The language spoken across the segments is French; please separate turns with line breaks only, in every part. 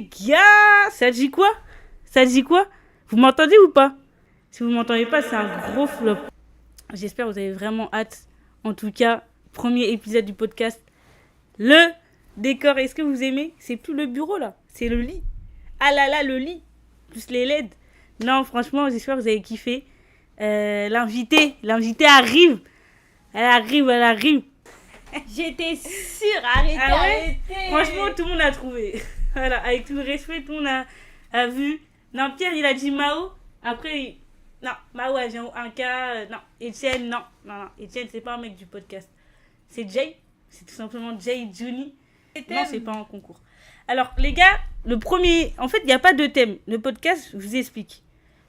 les gars, ça dit quoi? Vous m'entendez ou pas? Si vous m'entendez pas, c'est un gros flop. J'espère que vous avez vraiment hâte. En tout cas, premier épisode du podcast. Le décor, est-ce que vous aimez? C'est plus le bureau là, c'est le lit. Ah là là, le lit, plus les LED. Non, franchement, j'espère que vous avez kiffé. L'invité arrive. Elle arrive.
J'étais sûre, arrêtez.
Franchement, tout le monde a trouvé. Voilà, avec tout le respect, tout le monde a vu. Non, Pierre, il a dit Mao. Après, non, Mao a dit un cas. Non, Etienne, non. Etienne, c'est pas un mec du podcast. C'est Jay. C'est tout simplement Jay Juni. Non, c'est pas un concours. Alors, les gars, le premier... En fait, il n'y a pas de thème. Le podcast, je vous explique.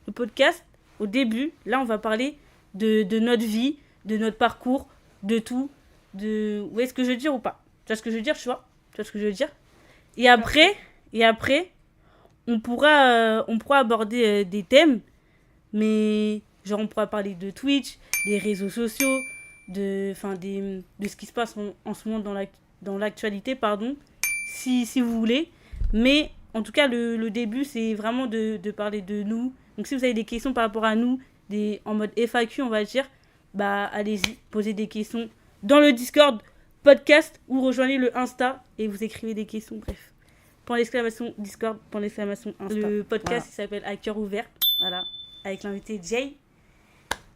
Le podcast, au début, là, on va parler de notre vie, de notre parcours, de tout. Où est-ce que je veux dire ou pas? Tu vois ce que je veux dire, tu vois ce que je veux dire? Et après, on pourra aborder des thèmes, mais genre on pourra parler de Twitch, des réseaux sociaux, de ce qui se passe en ce moment dans l'actualité, pardon, si vous voulez. Mais en tout cas, le début, c'est vraiment de parler de nous. Donc si vous avez des questions par rapport à nous, en mode FAQ, on va dire, bah allez-y, posez des questions dans le Discord podcast ou rejoignez le Insta et vous écrivez des questions, bref. Point d'exclamation Discord, point d'exclamation Insta. Le podcast, il s'appelle À cœur ouvert, voilà, avec l'invité Jay.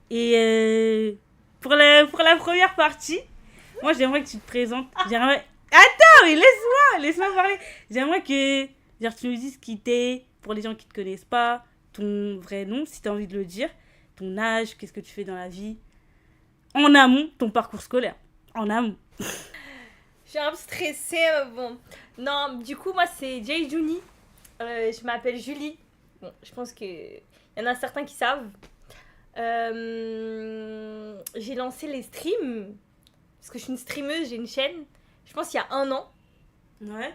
Et pour la première partie, moi j'aimerais que tu te présentes. Attends, mais laisse-moi parler. J'aimerais que tu nous dises qui t'es, pour les gens qui te connaissent pas, ton vrai nom, si tu as envie de le dire, ton âge, qu'est-ce que tu fais dans la vie. En amont, ton parcours scolaire. En amont.
Je suis un peu stressée, mais bon. Non, du coup, moi, c'est Jay Juni. Je m'appelle Julie. Bon, je pense qu'il y en a certains qui savent. J'ai lancé les streams. Parce que je suis une streameuse, j'ai une chaîne. Je pense il y a 1 an.
Ouais.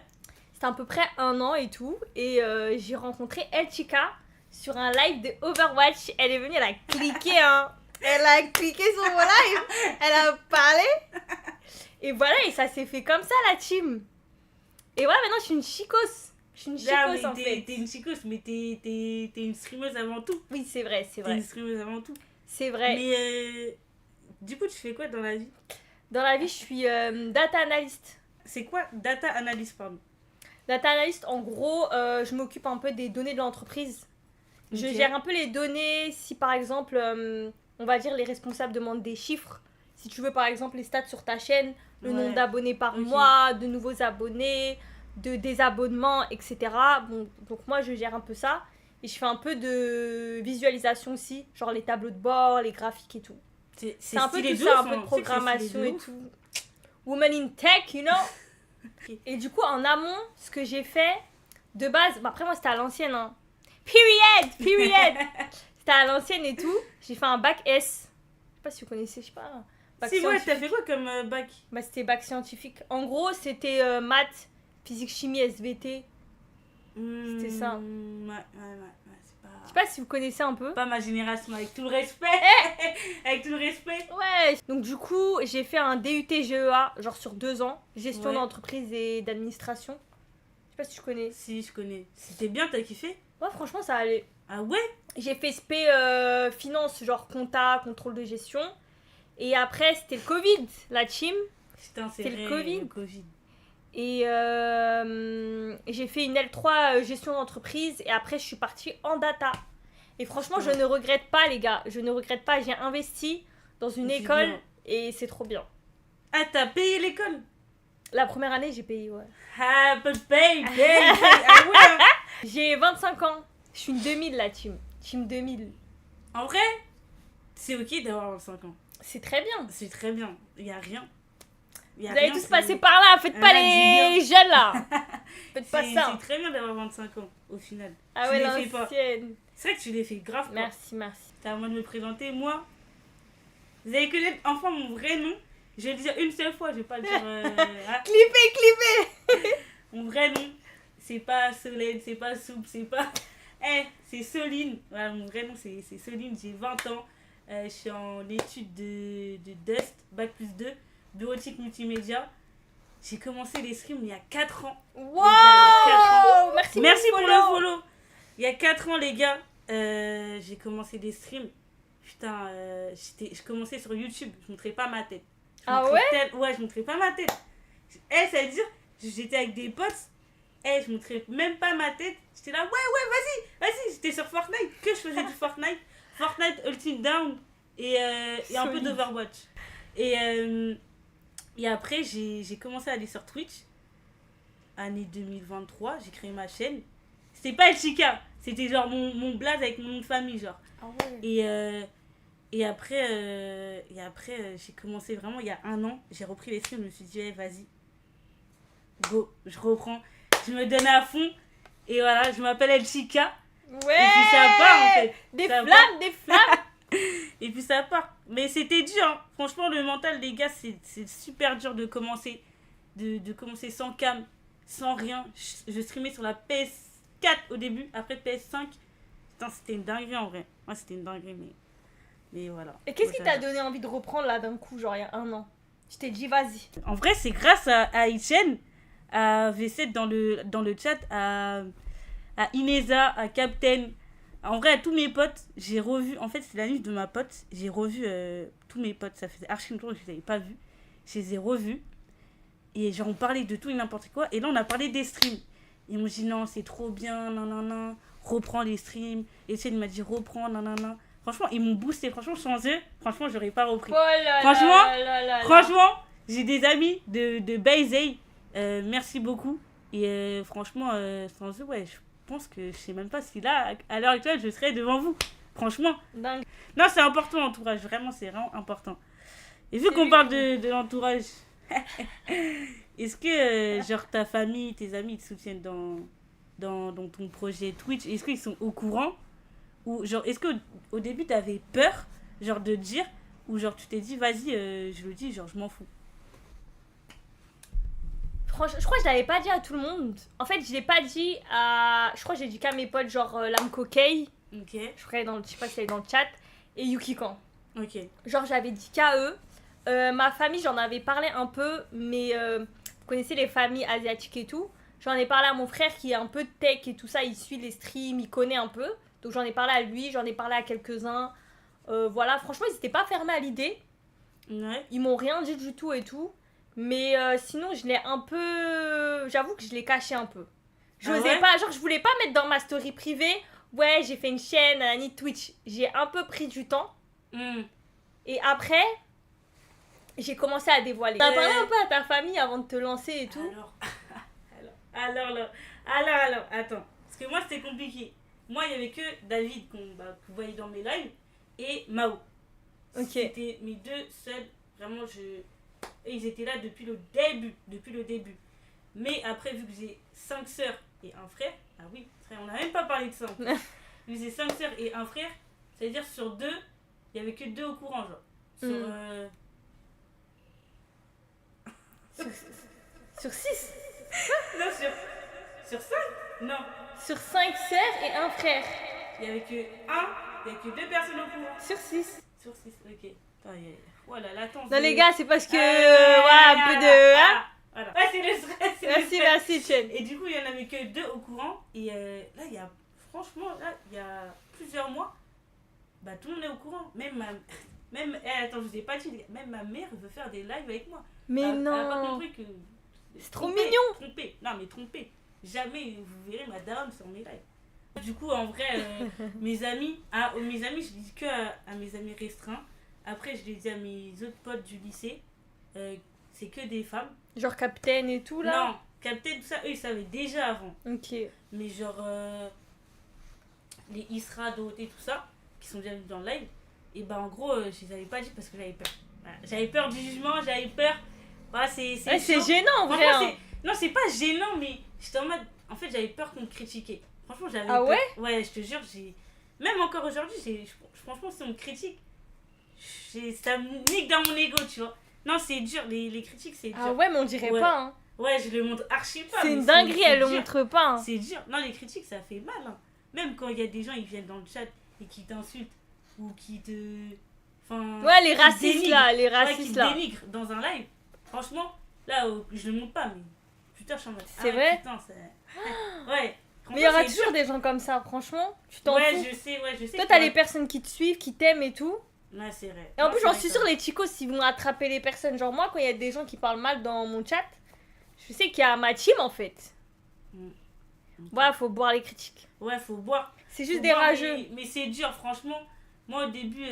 C'était à peu près 1 an et tout. Et j'ai rencontré El Chica sur un live de Overwatch. Elle est venue, elle a cliqué, hein. Elle a cliqué sur mon live, elle a parlé. Et voilà, et ça s'est fait comme ça, la team. Et voilà, maintenant, je suis une chicos. En fait.
T'es une chicos, mais t'es une streameuse avant tout.
Oui, c'est vrai.
T'es une streameuse avant tout.
C'est vrai.
Mais du coup, tu fais quoi dans la vie?
Dans la vie, je suis data analyst.
C'est quoi data analyst, pardon?
Data analyst, en gros, je m'occupe un peu des données de l'entreprise. Je gère un peu les données. Si par exemple... on va dire les responsables demandent des chiffres. Si tu veux par exemple les stats sur ta chaîne, le nombre d'abonnés par mois, de nouveaux abonnés, de désabonnements, etc. Bon, donc moi je gère un peu ça. Et je fais un peu de visualisation aussi, genre les tableaux de bord, les graphiques et tout. C'est un peu tout ça, un peu de programmation et tout. Woman in tech, you know. Et du coup en amont, ce que j'ai fait, de base, après moi c'était à l'ancienne, hein. Period. C'était à l'ancienne et tout. J'ai fait un bac S. Je sais pas si vous connaissez, je sais pas.
Si, ouais, t'as fait quoi comme bac?
Bah, c'était bac scientifique. En gros, c'était maths, physique, chimie, SVT. C'était ça.
Ouais, c'est pas...
Je sais pas si vous connaissez un peu.
Pas ma génération, avec tout le respect. Avec tout le respect.
Ouais. Donc, du coup, j'ai fait un DUT GEA, genre sur 2 ans. Gestion d'entreprise et d'administration. Je sais pas si tu connais.
Si, je connais. C'était bien, t'as kiffé?
Ouais, franchement, ça allait.
Ah ouais?
J'ai fait SP finance, genre compta, contrôle de gestion. Et après, c'était le Covid, la team.
C'était le Covid.
Et j'ai fait une L3 gestion d'entreprise. Et après, je suis partie en data. Et franchement, je ne regrette pas, les gars. Je ne regrette pas. J'ai investi dans une école et c'est trop bien.
Ah, t'as payé l'école?
La première année, j'ai payé, ouais.
Ah, pay. Ah ouais.
J'ai 25 ans. Je suis une 2000, la team. Team 2000.
En vrai, c'est ok d'avoir 25 ans.
C'est très bien.
C'est très bien. Il n'y a rien.
Vous allez tous passer par là. Faites pas les jeunes, là. Faites pas ça.
C'est très bien d'avoir 25 ans, au final.
Ah ouais, l'ancienne.
C'est vrai que tu les fais grave.
Merci.
C'est à moi de me présenter. Moi, vous allez connaître enfin mon vrai nom. Je vais le dire une seule fois, je vais pas le dire...
Clippez.
Mon vrai nom, c'est pas Solène, c'est pas Soupe, c'est pas... c'est Soline. Voilà, mon vrai nom, c'est Soline. J'ai 20 ans. Je suis en études de Dust, Bac plus 2, bureautique multimédia. J'ai commencé les streams il y a 4 ans.
Wow! Merci
Merci
pour
pour
le
le follow. Il y a 4 ans, les gars, j'ai commencé des streams. Putain, je commençais sur YouTube, je montrais pas ma tête. Ouais, je montrais pas ma tête. Ça veut dire, j'étais avec des potes, je montrais même pas ma tête. J'étais là, vas-y. J'étais sur Fortnite, que je faisais du Fortnite. Fortnite Ultimate Down et un peu d'Overwatch. Et après, j'ai commencé à aller sur Twitch. Année 2023, j'ai créé ma chaîne. C'était pas Chica, c'était genre mon blaze avec mon nom de famille, genre.
Ah ouais.
Et après, j'ai commencé vraiment il y a 1 an. J'ai repris les streams, je me suis dit, vas-y, go, je reprends. Je me donne à fond. Et voilà, je m'appelle El Chica.
Ouais.
Et puis ça part en fait.
Des
Ça
flammes, des flammes.
Et puis ça part. Mais c'était dur, hein. Franchement, le mental, les gars, c'est super dur de commencer. De commencer sans cam, sans rien. Je streamais sur la PS4 au début, après PS5. Putain, c'était une dinguerie en vrai. Moi, c'était une dinguerie, mais voilà.
Et qu'est-ce qui t'a donné envie de reprendre là d'un coup, genre il y a 1 an? Tu t'es dit, vas-y.
En vrai, c'est grâce à Etienne, à V7 dans le chat, à Ineza, à Captain. En vrai, à tous mes potes, j'ai revu. En fait, c'est la nuit de ma pote. J'ai revu tous mes potes. Ça faisait archi longtemps que je les avais pas vus. Je les ai revus. Et genre, on parlait de tout et n'importe quoi. Et là, on a parlé des streams. Ils m'ont dit non, c'est trop bien, nanana. Reprends les streams. Et Etienne m'a dit reprends, nanana. Franchement, ils m'ont boosté. Franchement, sans eux, franchement, j'aurais pas repris.
Oh là
Franchement, j'ai des amis de Baizey. Merci beaucoup. Et franchement, sans eux, ouais, je pense que je sais même pas si là, à l'heure actuelle, je serais devant vous. Franchement.
Dingue.
Non, c'est important l'entourage. Vraiment, c'est vraiment important. Et vu qu'on parle de l'entourage, est-ce que genre ta famille, tes amis, ils te soutiennent dans ton projet Twitch? Est-ce qu'ils sont au courant? Ou genre, est-ce qu'au début, t'avais peur, genre, de dire, ou genre, tu t'es dit, vas-y, je le dis, genre, je m'en fous?
Franchement, je crois que je l'avais pas dit à tout le monde. En fait, je l'ai pas dit à... Je crois que j'ai dit qu'à mes potes, genre Lamco Kay.
Ok.
Je sais pas si elle est dans le chat. Et Yuki Kan.
Ok.
Genre, j'avais dit qu'à eux. Ma famille, j'en avais parlé un peu, mais vous connaissez les familles asiatiques et tout. J'en ai parlé à mon frère qui est un peu tech et tout ça. Il suit les streams, il connaît un peu. Donc j'en ai parlé à lui, j'en ai parlé à quelques-uns. Voilà, franchement, ils n'étaient pas fermés à l'idée.
Ouais.
Ils m'ont rien dit du tout et tout. Mais sinon, je l'ai un peu... J'avoue que je l'ai caché un peu. J'osais pas, genre je voulais pas mettre dans ma story privée. Ouais, j'ai fait une chaîne, Annie Twitch. J'ai un peu pris du temps. Et après, j'ai commencé à dévoiler. T'as parlé un peu à ta famille avant de te lancer et tout?
Alors, attends. Parce que moi, c'était compliqué. Moi, il n'y avait que David que vous voyez dans mes lives et Mao.
Ok.
C'était mes deux seuls. Vraiment, et ils étaient là depuis le début. Mais après, vu que j'ai 5 sœurs et un frère, ah oui, frère, on n'a même pas parlé de ça. Vu que j'ai 5 sœurs et un frère, ça veut dire sur 2, il n'y avait que 2 au courant, genre.
Sur 6?
Non, sur 5? Non.
Sur 5 sœurs et un frère.
Il n'y avait que 2 personnes au courant.
Sur 6.
Sur 6, ok. Voilà, l'attente.
Non, les gars, c'est parce que. un peu de. Hein?
Voilà. Ouais, c'est le stress.
Merci, Chen.
Et du coup, il n'y en avait que 2 au courant. Et là, il y a plusieurs mois, tout le monde est au courant. Attends, je vous ai pas dit, même ma mère veut faire des lives avec moi.
Mais non.
Elle a pas compris que.
C'est trop mignon.
Trompé. Jamais vous verrez ma daronne sur mes lives. Du coup, en vrai, mes amis, je dis que à mes amis restreints. Après, je l'ai dit à mes autres potes du lycée. C'est que des femmes.
Genre Captain et tout là?
Non, Captain, tout ça, eux ils savaient déjà avant.
Ok.
Mais genre, les Isra, Dorothée, tout ça, qui sont déjà venus dans le live, et en gros, je les avais pas dit parce que j'avais peur. Voilà. J'avais peur du jugement, j'avais peur. Voilà, c'est
gênant en vrai. Hein.
Non, c'est pas gênant, mais j'étais en mode. En fait, j'avais peur qu'on me critiquait. Franchement, j'avais
peur.
Ouais, je te jure, même encore aujourd'hui, franchement, si on me critique, ça me nique dans mon ego, tu vois. Non, c'est dur, les critiques, c'est dur.
Ah ouais, mais on dirait pas, hein.
Ouais, je le montre archi pas.
C'est une dinguerie, elle le montre pas. Hein.
C'est dur. Non, les critiques, ça fait mal. Hein. Même quand il y a des gens, ils viennent dans le chat et qui t'insultent ou qui te...
ouais, les racistes là, qui
te dénigrent dans un live. Franchement, là, je le montre pas, mais putain, je suis en mode...
C'est vrai?
Putain, c'est... Ouais.
Mais il y aura
c'est
toujours
dur.
des gens comme ça, franchement. Tu t'en
Ouais,
fous.
je sais.
Toi, t'as les personnes qui te suivent, qui t'aiment et tout.
Ouais, c'est vrai.
Et en
Non,
plus,
c'est
j'en
vrai
suis
que
sûre, les chicos, s'ils vont attraper les personnes. Genre, moi, quand il y a des gens qui parlent mal dans mon chat, je sais qu'il y a ma team en fait.
Mm.
Voilà, faut boire les critiques.
Ouais, faut boire.
C'est juste
Faut
des
boire,
rageux.
mais c'est dur, franchement. Moi, au début,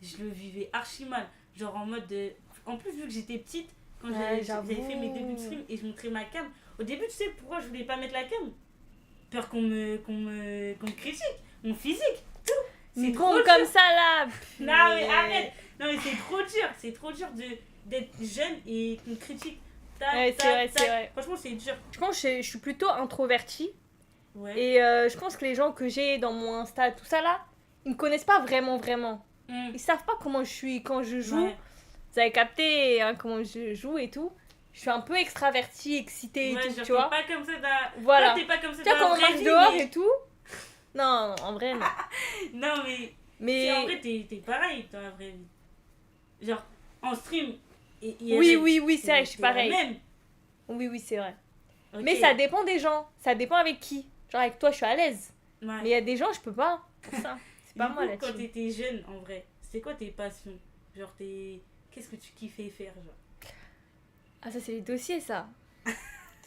je le vivais archi mal. Genre en mode. En plus, vu que j'étais petite, quand
Ouais,
j'avais fait mes
j'avoue.
débuts de stream et je montrais ma cam, au début, tu sais pourquoi je voulais pas mettre la cam? Peur qu'on me critique, mon physique, tout. C'est trop
Con
dur.
comme ça là.
Non, mais arrête. Non, mais c'est trop dur d'être jeune et qu'on te critique. Tac,
Ouais, c'est
tac,
vrai,
tac.
c'est vrai.
Franchement, c'est dur.
Je pense que je suis plutôt introvertie.
Ouais.
Et je pense que les gens que j'ai dans mon Insta, tout ça là, ils me connaissent pas vraiment.
Mm.
Ils savent pas comment je suis quand je joue.
Ouais.
Vous avez capté hein, comment je joue et tout. Je suis un peu extravertie, excitée et
Ouais,
tout,
genre,
tu vois.
t'es pas comme ça dans...
Voilà.
Toi, t'es pas comme ça
Tu vois
dans
comment
la
on
vraie
marche
vie,
dehors
mais...
et tout. Non, en vrai, non.
Non, mais...
Mais
En vrai, t'es pareil dans la vraie vie. Genre, en stream...
oui, c'est vrai, je suis pareil.
Même.
Oui, c'est vrai.
Ok.
Mais ça dépend des gens. Ça dépend avec qui. Genre avec toi, je suis à l'aise.
Ouais.
Mais il y a des gens, je peux pas. Pour ça. C'est pas
Du
moi
coup,
la
quand
team.
t'étais jeune, en vrai, c'était quoi tes passions? Genre, qu'est-ce que tu kiffais faire, genre?
Ah, ça, c'est les dossiers, ça.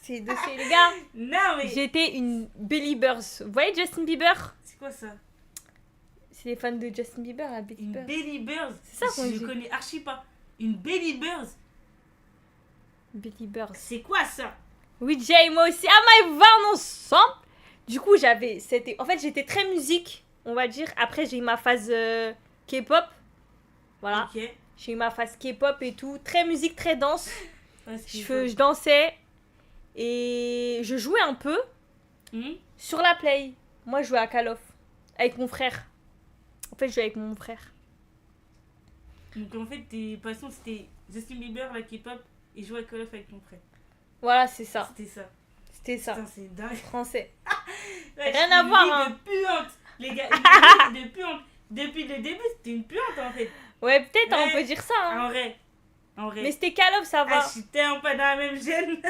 C'est les dossiers. Les gars,
Non, mais...
j'étais une Belly Burst. Vous voyez Justin Bieber?
C'est quoi ça?
C'est les fans de Justin Bieber, la Belly
Une
Burst.
belly burst.
C'est ça qu'on
Je
dit.
connais archi pas. Une belly burst.
Belly Burst.
C'est quoi ça?
Oui, Jay, moi aussi. Ah, mais ils vont ensemble. Du coup, en fait, j'étais très musique, on va dire. Après, j'ai eu ma phase K-pop. Voilà.
Ok.
J'ai eu ma phase K-pop et tout. Très musique, très danse.
Ouais, ce qu'il faut.
Je dansais. Et je jouais un peu
Hmm.
sur la Play. Moi, je jouais à Call of. Avec mon frère. En fait, je jouais avec mon frère.
Donc en fait, tes passions c'était Justin Bieber, la K-pop et jouer à Call of avec ton frère.
Voilà, c'est ça.
C'était ça.
C'était ça.
Putain, c'est dingue.
Français.
Ouais,
Rien
je
à
suis
voir,
une vie
hein.
de puante. Les gars, une vie de puante. Depuis le début, c'était une puante en fait.
Ouais, peut-être, hein,
Ouais.
on peut dire ça. Hein.
En vrai. En vrai.
Mais c'était Call of, ça va.
Ah, je suis tellement pas dans la même gêne.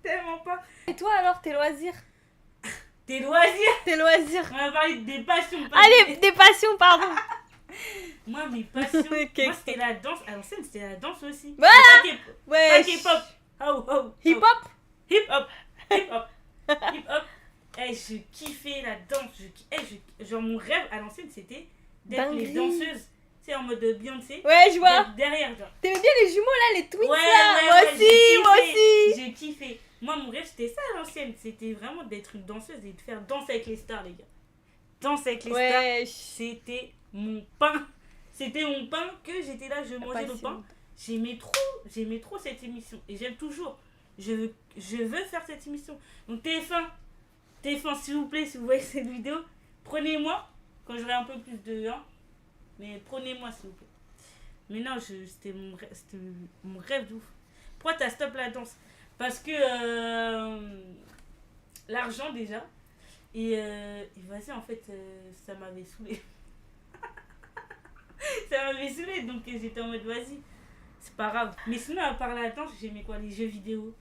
Tellement pas.
Et toi, alors, tes loisirs?
Tes loisirs.
Tes loisirs.
On va parler des passions. Pas
Allez, des passions, pardon.
Moi, mes passions.
Ok.
Moi, c'était la danse. À l'ancienne, c'était la danse aussi.
Voilà.
Mais pas
Ouais.
K-pop. Oh, oh.
Hip-hop?
Hip-hop. Hip-hop. Hip-hop. Eh, je kiffais la danse. Genre, mon rêve à l'ancienne, c'était d'être les
Dinguerie.
danseuses. Tu sais, en mode Beyoncé.
Ouais, je vois.
D'être derrière, genre.
T'aimais bien les jumeaux là, les twins
Ouais,
là?
ouais,
Moi
ouais,
aussi,
j'ai
moi
kiffé.
aussi.
J'ai kiffé. Moi, mon rêve, c'était ça à l'ancienne. C'était vraiment d'être une danseuse et de faire danser avec les stars, les gars. Danser avec les stars,
Ouais,
c'était mon pain. C'était mon pain que j'étais là, je mangeais le pain. J'aimais trop cette émission. Et j'aime toujours. Je veux faire cette émission. Donc TF1, s'il vous plaît, si vous voyez cette vidéo, prenez-moi quand j'aurai un peu plus de 1. Mais prenez-moi, s'il vous plaît. Mais non, c'était mon rêve de ouf. Pourquoi t'as stop la danse? Parce que l'argent déjà. Et vas-y, en fait, ça m'avait saoulé. Ça m'avait saoulé, donc j'étais en mode vas-y, c'est pas grave. Mais sinon, à part la danse, j'aimais quoi? Les jeux vidéo,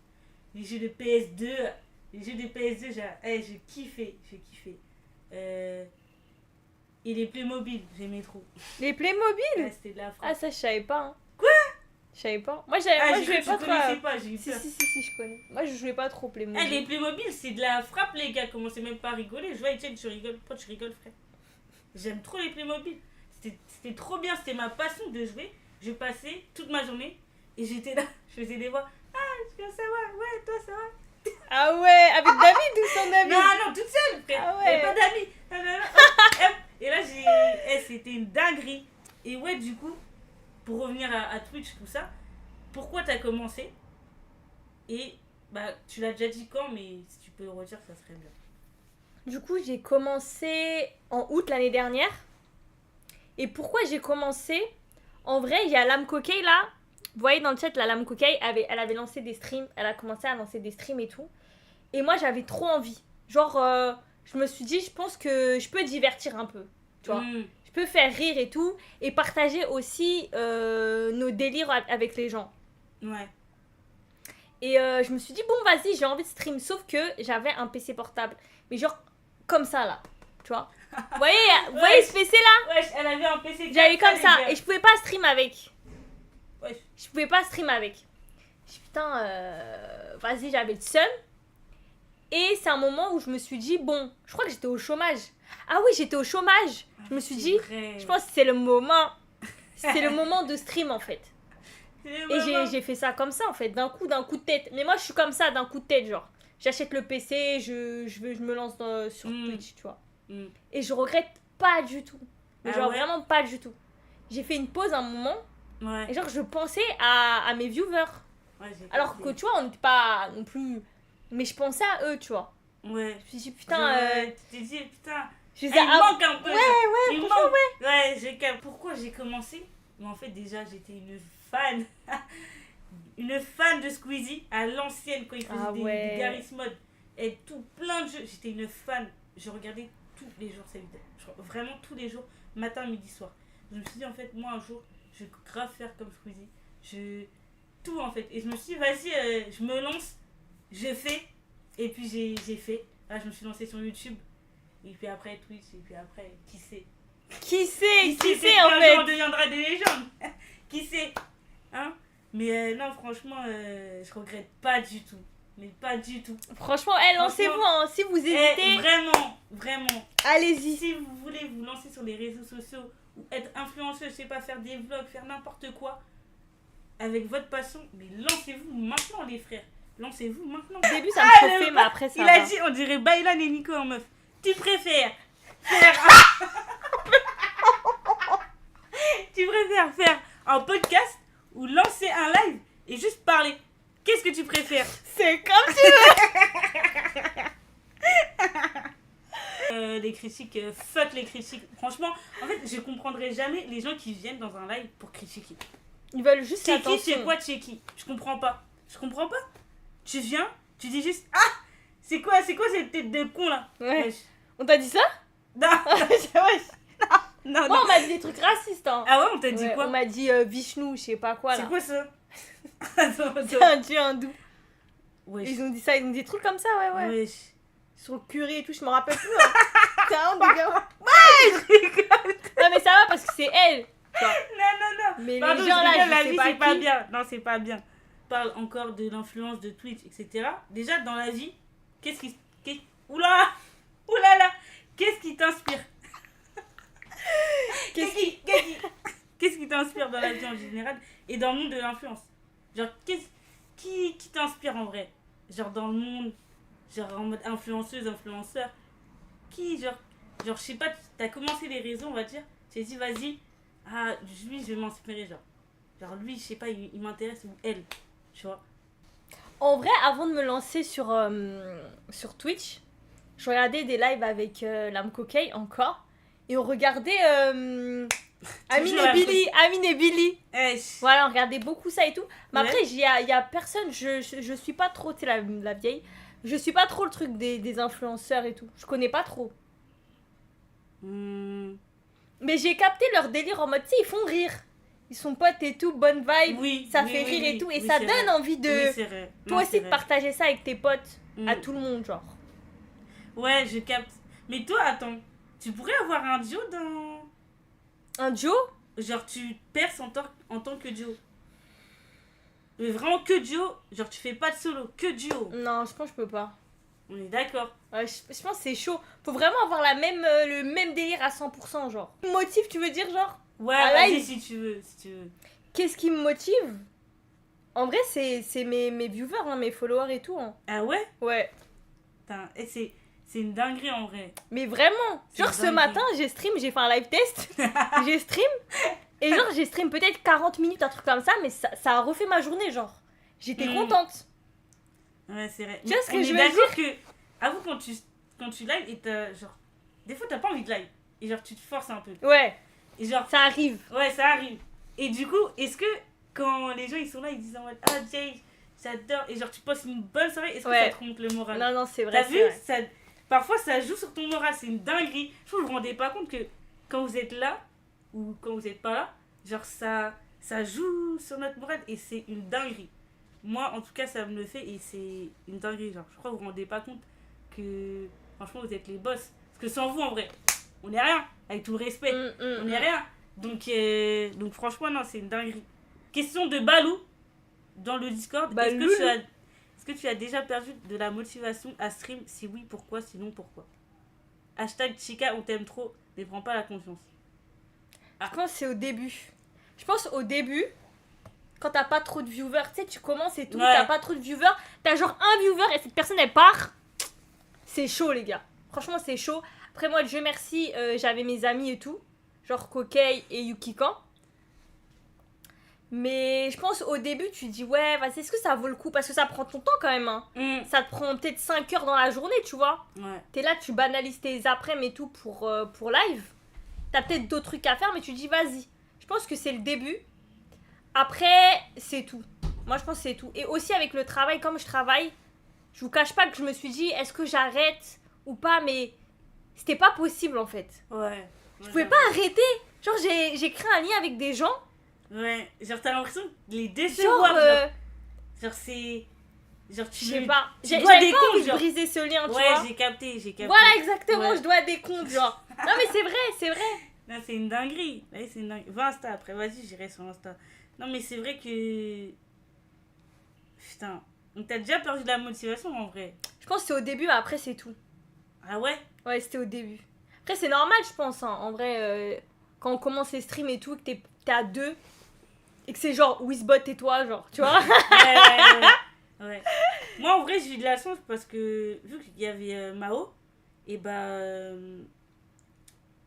les jeux de PS2. Les jeux de PS2, j'ai kiffé. Et les Playmobil, j'aimais trop.
les Playmobil?
Ouais, c'était de la frappe.
Ah, ça, je savais pas. Hein.
Quoi?
Je savais pas. Moi,
Ah,
je jouais
tu
pas trop.
connaissais pas, j'ai eu
Si,
peur.
si, je connais. Moi, je jouais pas trop
Eh,
Playmobil.
les Playmobil, c'est de la frappe, les gars. Commencez même pas à rigoler. Je vois Etienne, tu rigoles. Pourquoi tu rigoles, frère? J'aime trop les Playmobil. C'était trop bien. C'était ma passion de jouer. Je passais toute ma journée et j'étais là. Je faisais des voix. Ah, je viens savoir. Ouais, toi, ça va?
Ah ouais, avec David ou sans David?
Non, toute seule, frère.
Ah ouais.
J'avais pas d'amis. Non, non, non. Hop. Et là, c'était une dinguerie. Et ouais, du coup, pour revenir à Twitch, tout ça, pourquoi t'as commencé? Et bah, tu l'as déjà dit quand, mais si tu peux le redire, ça serait bien.
Du coup, j'ai commencé en août l'année dernière. Et pourquoi j'ai commencé? En vrai, il y a Lame Coquet là. Vous voyez dans le chat, la Lame Coquet, elle avait lancé des streams. Elle a commencé à lancer des streams et tout. Et moi, j'avais trop envie. Genre, je me suis dit, je pense que je peux divertir un peu. Tu vois, je peux faire rire et tout. Et partager aussi nos délires avec les gens.
Ouais.
Et je me suis dit, bon, vas-y, j'ai envie de stream. Sauf que j'avais un PC portable. Mais genre, comme ça, là. Tu vois. Vous voyez ce PC là?
Wesh, elle avait un PC.
J'avais comme
les
ça.
gars.
Et je pouvais pas stream avec.
Wesh.
Je pouvais pas stream avec. Je dis, putain, vas-y, j'avais le seum. Et c'est un moment où je me suis dit, bon, je crois que j'étais au chômage. Ah oui, j'étais au chômage. Je me suis
C'est
dit,
vrai.
je pense que c'est le moment. C'est le moment de stream en fait.
C'est
Et
vraiment-
j'ai fait ça comme ça en fait, d'un coup de tête. Mais moi je suis comme ça, d'un coup de tête, genre. J'achète le PC, je me lance sur Twitch, tu vois. Et je regrette pas du tout. Mais
Ah
genre
ouais
vraiment pas du tout. J'ai fait une pause un moment
Ouais.
et genre je pensais à mes viewers.
Ouais, j'ai
Alors
capté.
que tu vois, on n'était pas non plus. Mais je pensais à eux, tu vois.
Ouais.
Je me suis dit
Genre,
putain.
tu t'es dit, putain.
Je les
Il
ai
manque un peu.
Ouais,
Il
franchement,
manque. Ouais, pourquoi j'ai commencé? Mais en fait, déjà, j'étais une fan. Une fan de Squeezie à l'ancienne quand il faisait
Ah ouais.
des Garry's Mod et tout plein de jeux. J'étais une fan. Je regardais tous les jours sa vidéo. Vraiment tous les jours, matin, midi, soir. Je me suis dit, en fait, moi un jour, je vais grave faire comme Squeezie. Tout en fait. Et je me suis dit, vas-y, je me lance, je fais. Et puis j'ai fait. Là, je me suis lancée sur YouTube. Et puis après Twitch. Et puis après, qui sait?
Qui sait
peut-être
en
qu'un
fait.
jour, on deviendra des légendes. Qui sait? Hein? Mais non, franchement, je regrette pas du tout. Mais pas du tout.
Franchement, lancez-vous, hein. Si vous
Eh,
hésitez,
vraiment.
allez-y.
Si vous voulez vous lancer sur les réseaux sociaux ou être influenceuse, je sais pas, faire des vlogs, faire n'importe quoi, avec votre passion, mais lancez-vous maintenant, les frères. Lancez-vous maintenant.
Au début, ça me
le
chauffait, mais après, ça
Il
va.
a dit, on dirait Baylan et Nico en meuf. Tu préfères faire tu préfères faire un podcast ou lancer un live et juste parler? Qu'est-ce que tu préfères?
C'est comme tu
Les critiques, fuck les critiques. Franchement, en fait, je comprendrai jamais les gens qui viennent dans un live pour critiquer.
Ils veulent juste
C'est qui,
l'attention.
c'est quoi, tu es qui? Je comprends pas. Tu viens, tu dis juste, ah, c'est quoi cette tête de con là?
Ouais.
Wesh.
On t'a dit ça?
Non, non.
Moi, on m'a dit des trucs racistes, hein.
Ah ouais, on t'a dit
Ouais,
quoi?
on m'a dit Vishnu, je sais pas quoi, là.
C'est quoi ça? Attends.
C'est un dieu hindou.
Wesh.
Ils ont dit ça, ils ont dit des trucs comme ça, ouais.
Wesh.
Sur le curry et tout, je me rappelle plus. Hein. C'est un des gars. Non, mais ça va parce que c'est elle.
Non.
Mais
Pardon,
les gens
je
là,
rigole,
je
la
sais
vie,
pas
c'est pas
qui.
bien. Non, c'est pas bien. Parle encore de l'influence de Twitch, etc. Déjà, dans la vie, Oula là, qu'est-ce qui t'inspire? Qu'est-ce qui t'inspire dans la vie en général et dans le monde de l'influence? Genre, qui t'inspire en vrai? Genre, dans le monde, genre en mode influenceuse, influenceur. Qui, genre, je sais pas, t'as commencé les réseaux, on va dire. Tu t'es dit, vas-y, ah, lui, je vais m'inspirer, genre. Genre, lui, je sais pas, il m'intéresse, ou elle, tu vois.
En vrai, avant de me lancer sur Twitch, je regardais des lives avec Lame Coquille encore. Et on regardait Amine
Toujours
et Billy.
Eh,
Voilà, on regardait beaucoup ça et tout. Mais
Ouais.
après, il y a personne, je suis pas trop, tu sais, la vieille. Je suis pas trop le truc des influenceurs et tout. Je connais pas trop. Mais j'ai capté leur délire en mode, tu sais, ils font rire. Ils sont potes et tout, bonne vibe.
Oui,
Ça
oui,
fait
oui,
rire et
oui.
tout. Et
Oui,
ça
c'est
donne
vrai.
envie de,
Oui, c'est vrai.
toi
Non,
aussi,
c'est
de
vrai.
partager ça avec tes potes. À
Mm.
tout le monde, genre.
Ouais, je capte. Mais toi, attends, tu pourrais avoir un duo dans...
Un duo?
Genre, tu perces en tant que duo. Mais vraiment que duo, genre tu fais pas de solo, que duo.
Non, je pense que je peux pas.
On est d'accord.
Ouais, je pense que c'est chaud. Faut vraiment avoir le même délire à 100%, genre. Motif, tu veux dire, genre?
Ouais,
Ah,
vas-y
live.
si tu veux,
Qu'est-ce qui me motive? En vrai, c'est mes viewers, hein, mes followers et tout. Hein.
Ah ouais?
Ouais.
Putain, et c'est une dinguerie en vrai.
Mais vraiment.
C'est
Genre, ce
dingue.
matin, j'ai stream, j'ai fait un live test. J'ai stream. Et genre, j'ai stream peut-être 40 minutes, un truc comme ça, mais ça a refait ma journée, genre. J'étais
Mm.
contente.
Ouais, c'est vrai.
Tu vois ce que
On
je
est
veux
d'accord que, avoue, quand tu live et t'as, genre, des fois t'as pas envie de live. Et genre, tu te forces un peu.
Ouais,
Et genre,
ça arrive.
ouais, ça arrive. Et du coup, est-ce que quand les gens ils sont là, ils disent en mode, ah Jay, j'adore. Et genre, tu passes une bonne soirée, est-ce que
Ouais.
ça te remonte le moral?
Non, c'est vrai.
T'as
c'est
vu
vrai.
ça, parfois ça joue sur ton moral, c'est une dinguerie. Je trouve que vous vous rendez pas compte que quand vous êtes là ou quand vous êtes pas là, genre ça joue sur notre moral et c'est une dinguerie. moi, en tout cas, ça me le fait et c'est une dinguerie. Genre, je crois que vous vous rendez pas compte que, franchement, vous êtes les boss. Parce que sans vous, en vrai, on n'est rien. Avec tout le respect, on n'est rien. Donc, franchement, non, c'est une dinguerie. Question de Balou dans le Discord. Est-ce que tu as déjà perdu de la motivation à stream? Si oui, pourquoi? Sinon, pourquoi? Hashtag Chica, on t'aime trop, mais prends pas la confiance.
Je pense que c'est au début. Je pense au début, quand t'as pas trop de viewers, tu sais, tu commences et tout, t'as pas trop de viewers, t'as genre un viewer et cette personne elle part. C'est chaud, les gars. Franchement, c'est chaud. Après, moi, Dieu merci, j'avais mes amis et tout, genre Kokei et Yukikan. Mais je pense au début, tu dis, ouais, vas-y, est-ce que ça vaut le coup? Parce que ça prend ton temps quand même. Hein. Ça te prend peut-être 5 heures dans la journée, tu vois.
Ouais.
T'es là, tu banalises tes après-midi et tout pour live. T'as peut-être d'autres trucs à faire, mais tu dis, vas-y. Je pense que c'est le début. Après, c'est tout. Moi, je pense que c'est tout. Et aussi avec le travail, comme je travaille, je vous cache pas que je me suis dit, est-ce que j'arrête ou pas? Mais c'était pas possible, en fait.
Ouais.
Je pouvais pas arrêter. Genre, j'ai créé un lien avec des gens.
Ouais, genre t'as l'impression de les décevoir. Genre c'est. Genre tu.
Je sais pas.
J'ai pas
envie
comptes,
de briser ce lien, tu vois.
Ouais, j'ai capté.
Voilà, exactement, je dois des comptes, genre. Non, mais c'est vrai.
Non, c'est une dinguerie. Ouais, c'est une dinguerie. Va Insta après, vas-y, j'irai sur Insta. Non, mais c'est vrai que. Putain. Donc t'as déjà perdu de la motivation en vrai.
Je pense que c'est au début, mais après c'est tout.
Ah ouais?
Ouais, c'était au début. Après, c'est normal, je pense, hein. En vrai, quand on commence les streams et tout, que t'es à 2. Et que c'est genre Wizbot et toi, genre, tu vois.
Ouais. Moi, en vrai, j'ai eu de la chance parce que, vu qu'il y avait Mao, et bah,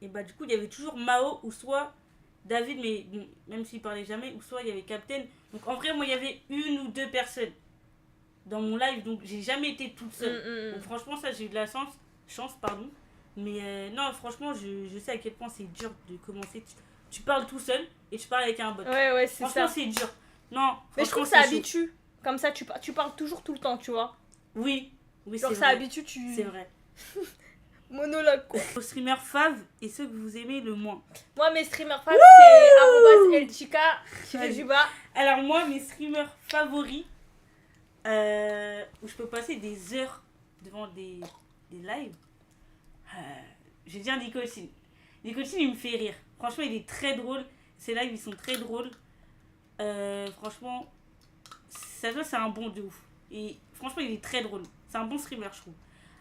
du coup, il y avait toujours Mao ou soit David, mais bon, même s'il parlait jamais, ou soit il y avait Captain. Donc, en vrai, moi, il y avait une ou deux personnes dans mon live, donc j'ai jamais été toute seule. Donc, franchement, ça, j'ai eu de la chance, pardon. Mais non, franchement, je sais à quel point c'est dur de commencer. Tu parles tout seul et tu parles avec un bot.
Ouais, c'est ça.
Franchement, c'est dur. Non,
mais je trouve que ça habitue. Comme ça, tu parles toujours tout le temps, tu vois.
Oui,
genre
c'est
ça
vrai.
habitue, tu...
C'est vrai.
Monologue, quoi.
Vos streamers fav et ceux que vous aimez le moins.
Moi, mes streamers fav, c'est @elchica_.
Alors moi, mes streamers favoris, où je peux passer des heures devant des lives, je vais dire Nicotine. Nicotine, il me fait rire. Franchement, il est très drôle. Ses lives, ils sont très drôles. Franchement, ça c'est un bon de ouf. Et franchement, il est très drôle. C'est un bon streamer, je trouve.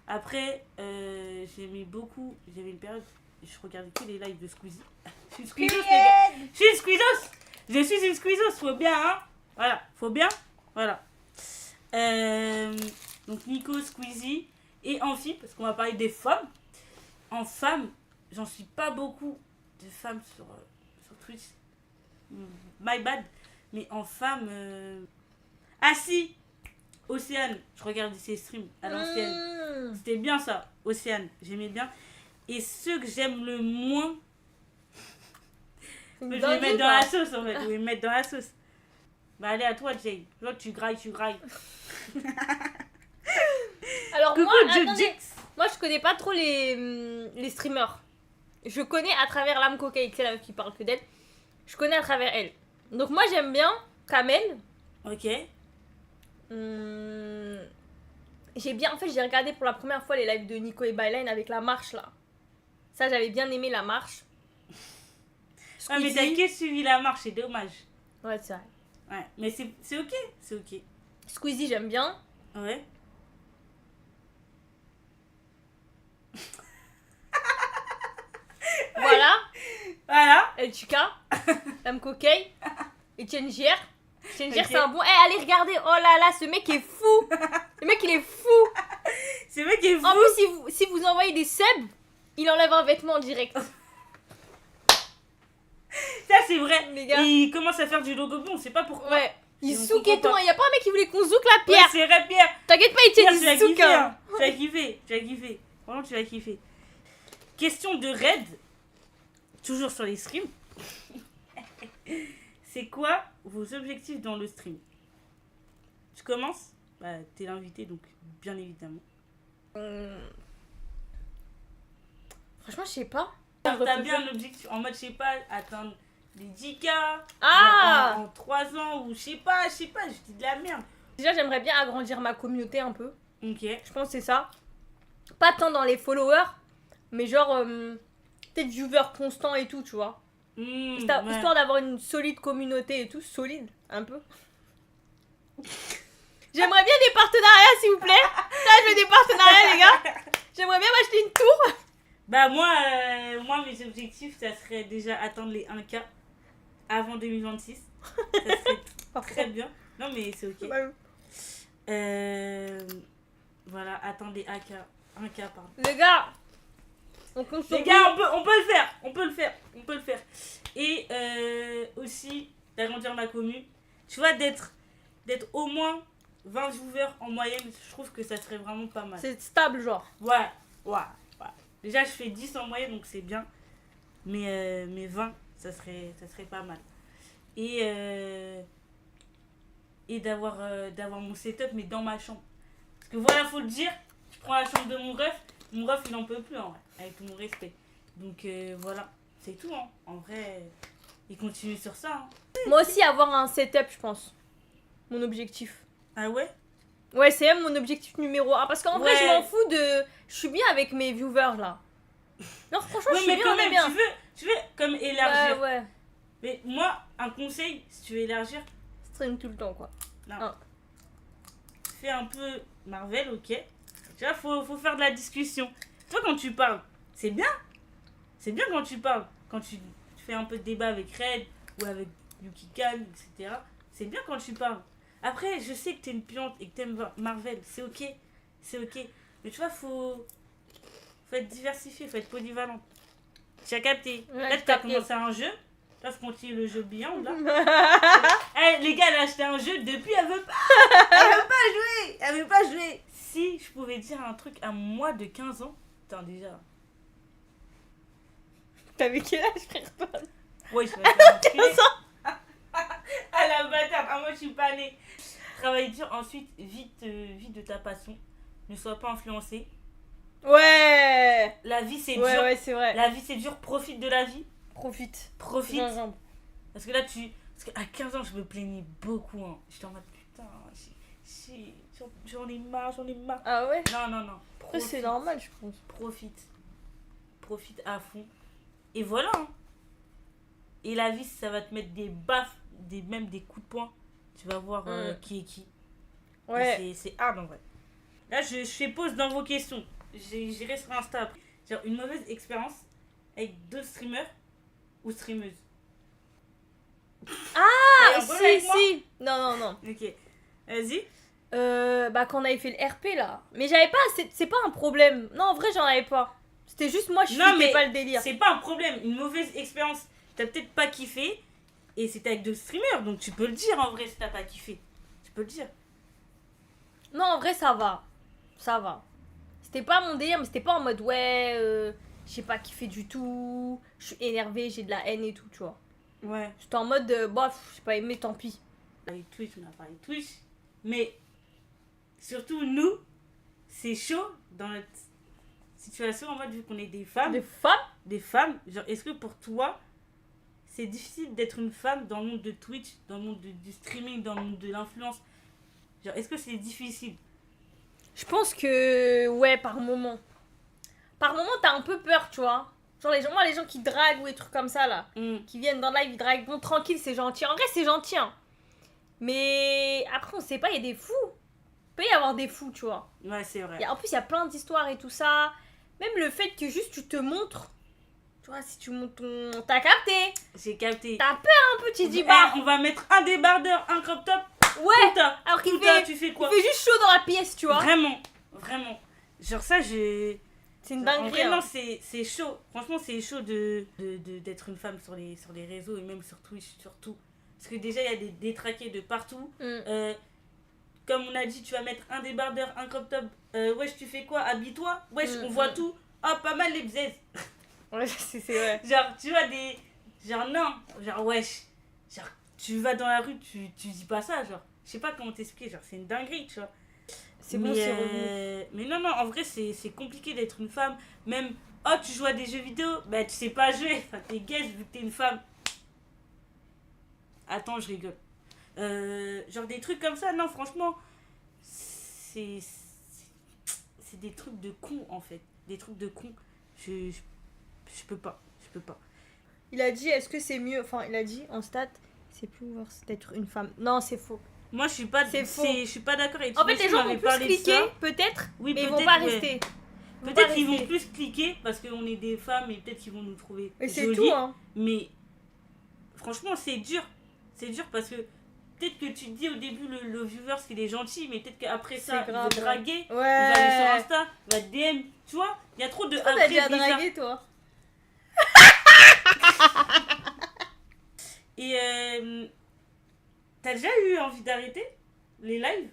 Après, j'aimais beaucoup. J'avais une période, je regardais que les lives de Squeezie. Je suis une squeezos, les gars. Je suis une squeezos. Je suis une squeezos, faut bien, hein. Voilà, faut bien. Voilà. Donc, Nico, Squeezie et Amphi, parce qu'on va parler des femmes. En femmes, j'en suis pas beaucoup de femmes sur Twitch. My bad. Mais en femmes... Ah si, Océane, je regardais ses streams à l'ancienne. C'était bien ça, Océane, j'aimais bien. Et ceux que j'aime le moins, je vais les mettre dans la sauce en fait. Je vais les mettre dans la sauce. Bah allez à toi, Jay. Là tu grailles.
Alors
coucou,
moi je connais pas trop les streamers. Je connais à travers Lame Cocaïne, c'est la meuf qui parle que d'elle. Je connais à travers elle. Donc moi j'aime bien Kamel.
Ok.
J'ai regardé pour la première fois les lives de Nico et Byline avec la marche là. Ça, j'avais bien aimé la marche.
Ah, mais t'as que suivi la marche, c'est dommage.
Ouais, c'est vrai.
Ouais, mais c'est ok.
Squeezie, j'aime bien.
Ouais. Voilà.
El Chica. Lame Cocaïne. Etienne Gier. Etienne Gier,
Ok.
c'est un bon. Allez, regardez. Oh là là, ce mec est fou. Le mec, il est fou.
Ce mec est fou.
En plus, si vous envoyez des subs, il enlève un vêtement en direct.
Ça, c'est vrai.
Les gars.
Il commence à faire du logo bon, on sait pas pourquoi.
Ouais. Il
on
souk et
comprend
tout.
pas.
Il y a pas un mec qui voulait qu'on zouk la Pierre.
Ouais, c'est vrai, Pierre.
T'inquiète pas,
Pierre,
Etienne,
tu vas
il souk.
kiffer. Hein. Tu vas kiffer. Vraiment, tu vas kiffer. Question de raid. Toujours sur les streams. C'est quoi vos objectifs dans le stream? Tu commences? Bah, t'es l'invité, donc bien évidemment.
Franchement, je sais pas.
T'as bien un objectif en mode, je sais pas, atteindre les 10K
Ah
en 3 ans ou je sais pas, je dis de la merde.
Déjà, j'aimerais bien agrandir ma communauté un peu.
Ok.
Je pense que c'est ça. Pas tant dans les followers, mais genre, peut-être viewers constants et tout, tu vois. Histoire d'avoir une solide communauté et tout. Solide, un peu. J'aimerais bien des partenariats, s'il vous plaît. Là, je veux des partenariats, les gars. J'aimerais bien m'acheter une tour.
Bah moi mes objectifs, ça serait déjà atteindre les 1K avant 2026. Ça serait très bien. Non mais c'est ok. Voilà, atteindre les 1K pardon.
Les gars, on compte sur
les gars, on peut le faire. Et aussi d'agrandir ma commune. Tu vois, d'être au moins 20 viewers en moyenne, je trouve que ça serait vraiment pas mal.
C'est stable, genre.
Ouais. Déjà, je fais 10 en moyenne, donc c'est bien. Mais 20, ça serait pas mal. Et d'avoir mon setup, mais dans ma chambre. Parce que voilà, faut le dire, je prends la chambre de mon ref. Mon ref, il n'en peut plus, en vrai, avec tout mon respect. Donc voilà, c'est tout. Hein. En vrai, il continue sur ça. Hein.
Moi aussi, avoir un setup, je pense. Mon objectif.
Ah ouais?
Ouais, c'est même mon objectif numéro 1. Parce qu'en vrai,
Ouais.
je m'en fous de... Je suis bien avec mes viewers, là. Non, franchement,
Oui,
je suis
mais
bien,
quand
on est
même,
bien.
tu veux comme élargir.
Ouais.
Mais moi, un conseil, si tu veux élargir,
Stream tout le temps, quoi.
non.
Ah.
Fais un peu Marvel, ok. Tu vois, faut faire de la discussion. Toi, quand tu parles, c'est bien. C'est bien quand tu parles. Quand tu fais un peu de débat avec Red ou avec Yuki Khan, etc. C'est bien quand tu parles. Après, je sais que t'es une piante et que t'aimes Marvel. C'est ok. Mais tu vois, faut être diversifié, faut être polyvalent. Tu as capté.
Ouais,
Là,
j'ai
tu as
capté.
commencé un jeu. Là, faut continuer le jeu Beyond, là. Les gars, elle a acheté un jeu, depuis elle veut pas. Elle veut pas jouer. Si je pouvais dire un truc à moi de 15 ans, attends déjà.
T'avais quel âge, frère, toi?
Ouais, je vais faire 15 ans. À la bâtarde. Ah, moi, je suis pas née. Travaille dur, ensuite, vite de ta passion. Ne sois pas influencé.
Ouais.
La vie, c'est dur.
Ouais, c'est vrai.
La vie, c'est dur. Profite de la vie.
Profite.
Profite.
Gingembre.
Parce que là, parce qu'à 15 ans, je me plaignais beaucoup. Hein. J'étais en mode putain, j'en ai marre.
Ah ouais?
Non.
Après, c'est normal, je pense.
Profite à fond. Et voilà. Hein. Et la vie, ça va te mettre des baffes, même des coups de poing. Tu vas voir qui est qui.
Ouais.
C'est hard en vrai. Là, je fais pause dans vos questions. J'irai sur Insta après. Genre, une mauvaise expérience avec d'autres streamers ou streameuses.
Ah,
T'es en avec moi
si. Non.
Ok. Vas-y.
Bah, quand on avait fait le RP, là. Mais j'avais pas... C'est pas un problème. Non, en vrai, j'en avais pas. C'était juste moi, je flippais pas le délire.
C'est pas un problème. Une mauvaise expérience, t'as peut-être pas kiffé. Et c'était avec deux streamers. Donc tu peux le dire en vrai si t'as pas kiffé. Tu peux le dire.
Non, en vrai, ça va. C'était pas mon délire, mais c'était pas en mode, j'ai pas kiffé du tout. Je suis énervée, j'ai de la haine et tout, tu vois.
Ouais.
J'étais en mode, bof, j'ai pas aimé, tant pis.
Avec Twitch, on a parlé de Twitch. Mais surtout, nous, c'est chaud dans notre situation en mode vu qu'on est des femmes.
Des femmes?
Genre, est-ce que pour toi, c'est difficile d'être une femme dans le monde de Twitch, dans le monde du streaming, dans le monde de l'influence? Genre, est-ce que c'est difficile?
Je pense que, ouais, par moment. Par moment, t'as un peu peur, tu vois. Genre, les gens qui draguent ou des trucs comme ça, là. Qui viennent dans le live, ils draguent. Bon, tranquille, c'est gentil. En vrai, c'est gentil, hein. Mais après, on sait pas, il y a des fous. Il peut y avoir des fous, tu vois.
Ouais, c'est vrai.
En plus, il y a plein d'histoires et tout ça. Même le fait que juste tu te montres. Tu vois, si tu montres ton... T'as capté.
J'ai capté.
T'as peur un peu, tu te dis, bah...
On va mettre un débardeur, un crop top.
Ouais.
Putain,
Alors qu'il
putain,
fait...
tu fais quoi?
Il fait juste chaud dans la pièce, tu vois.
Vraiment. Genre ça,
C'est une
en
dinguerie.
vrai,
Hein.
non, c'est chaud. Franchement, c'est chaud d'être une femme sur les réseaux et même sur Twitch, surtout. Parce que déjà, il y a des détraqués de partout. Comme on a dit, tu vas mettre un débardeur, un crop top. Wesh, tu fais quoi? Habille-toi. Wesh, on voit tout. Oh, pas mal les bzaises.
Ouais, c'est vrai.
Genre, tu vois des... Genre, non. Genre, wesh. Genre, tu vas dans la rue, tu dis pas ça, genre. Je sais pas comment t'expliquer, genre, c'est une dinguerie, tu vois.
C'est bon, c'est revenu.
Mais non, en vrai, c'est compliqué d'être une femme. Même, oh, tu joues à des jeux vidéo, bah, tu sais pas jouer. Enfin, t'es gay vu que t'es une femme. Attends, je rigole. Genre des trucs comme ça, non, franchement, c'est des trucs de con en fait. Des trucs de con. Je peux pas. Je peux pas.
Il a dit, est-ce que c'est mieux... Enfin, il a dit, en stat, c'est plus ouvert d'être une femme. Non, c'est faux.
Moi, je suis pas,
c'est faux.
Je suis pas d'accord avec
En fait, les gens vont plus cliquer, peut-être,
oui,
mais ils vont pas
ouais.
rester.
Peut-être qu'ils vont plus cliquer parce qu'on est des femmes et peut-être qu'ils vont nous trouver
et c'est
jolies,
tout, hein.
Mais franchement, c'est dur. C'est dur parce que peut-être que tu te dis au début le viewer qu'il est gentil, mais peut-être qu'après ça, il va te draguer, il va aller sur Insta, il va te DM. Tu vois, il y a trop de...
T'as déjà dragué, toi?
Et t'as déjà eu envie d'arrêter les lives?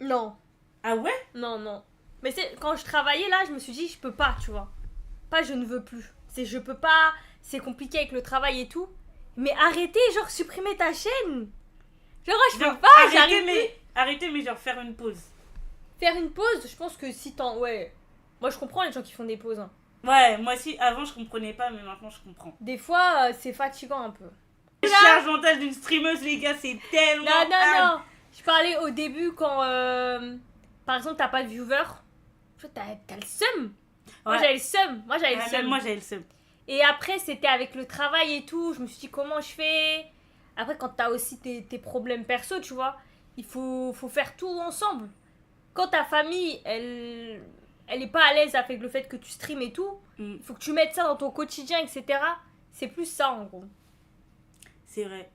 Non.
Ah ouais?
Non. Mais c'est quand je travaillais là, je me suis dit, je peux pas, tu vois. Pas je ne veux plus. C'est je peux pas, c'est compliqué avec le travail et tout. Mais arrêtez, genre supprimer ta chaîne. Genre, je peux pas,
arrêter, mais genre faire une pause.
Faire une pause, je pense que si t'en... Ouais. Moi, je comprends les gens qui font des pauses. Hein.
Ouais, moi aussi, avant, je comprenais pas, mais maintenant, je comprends.
Des fois, c'est fatigant un peu.
La charge mentale d'une streameuse, les gars, c'est tellement...
Non. Je parlais au début quand, par exemple, t'as pas de viewer. T'as le seum. Ouais. Moi, j'avais le seum. Moi, j'avais
le seum.
Et après, c'était avec le travail et tout. Je me suis dit, comment je fais? Après, quand t'as aussi tes problèmes perso, tu vois, il faut faire tout ensemble. Quand ta famille, elle est pas à l'aise avec le fait que tu stream et tout, il faut que tu mettes ça dans ton quotidien, etc. C'est plus ça, en gros.
C'est vrai.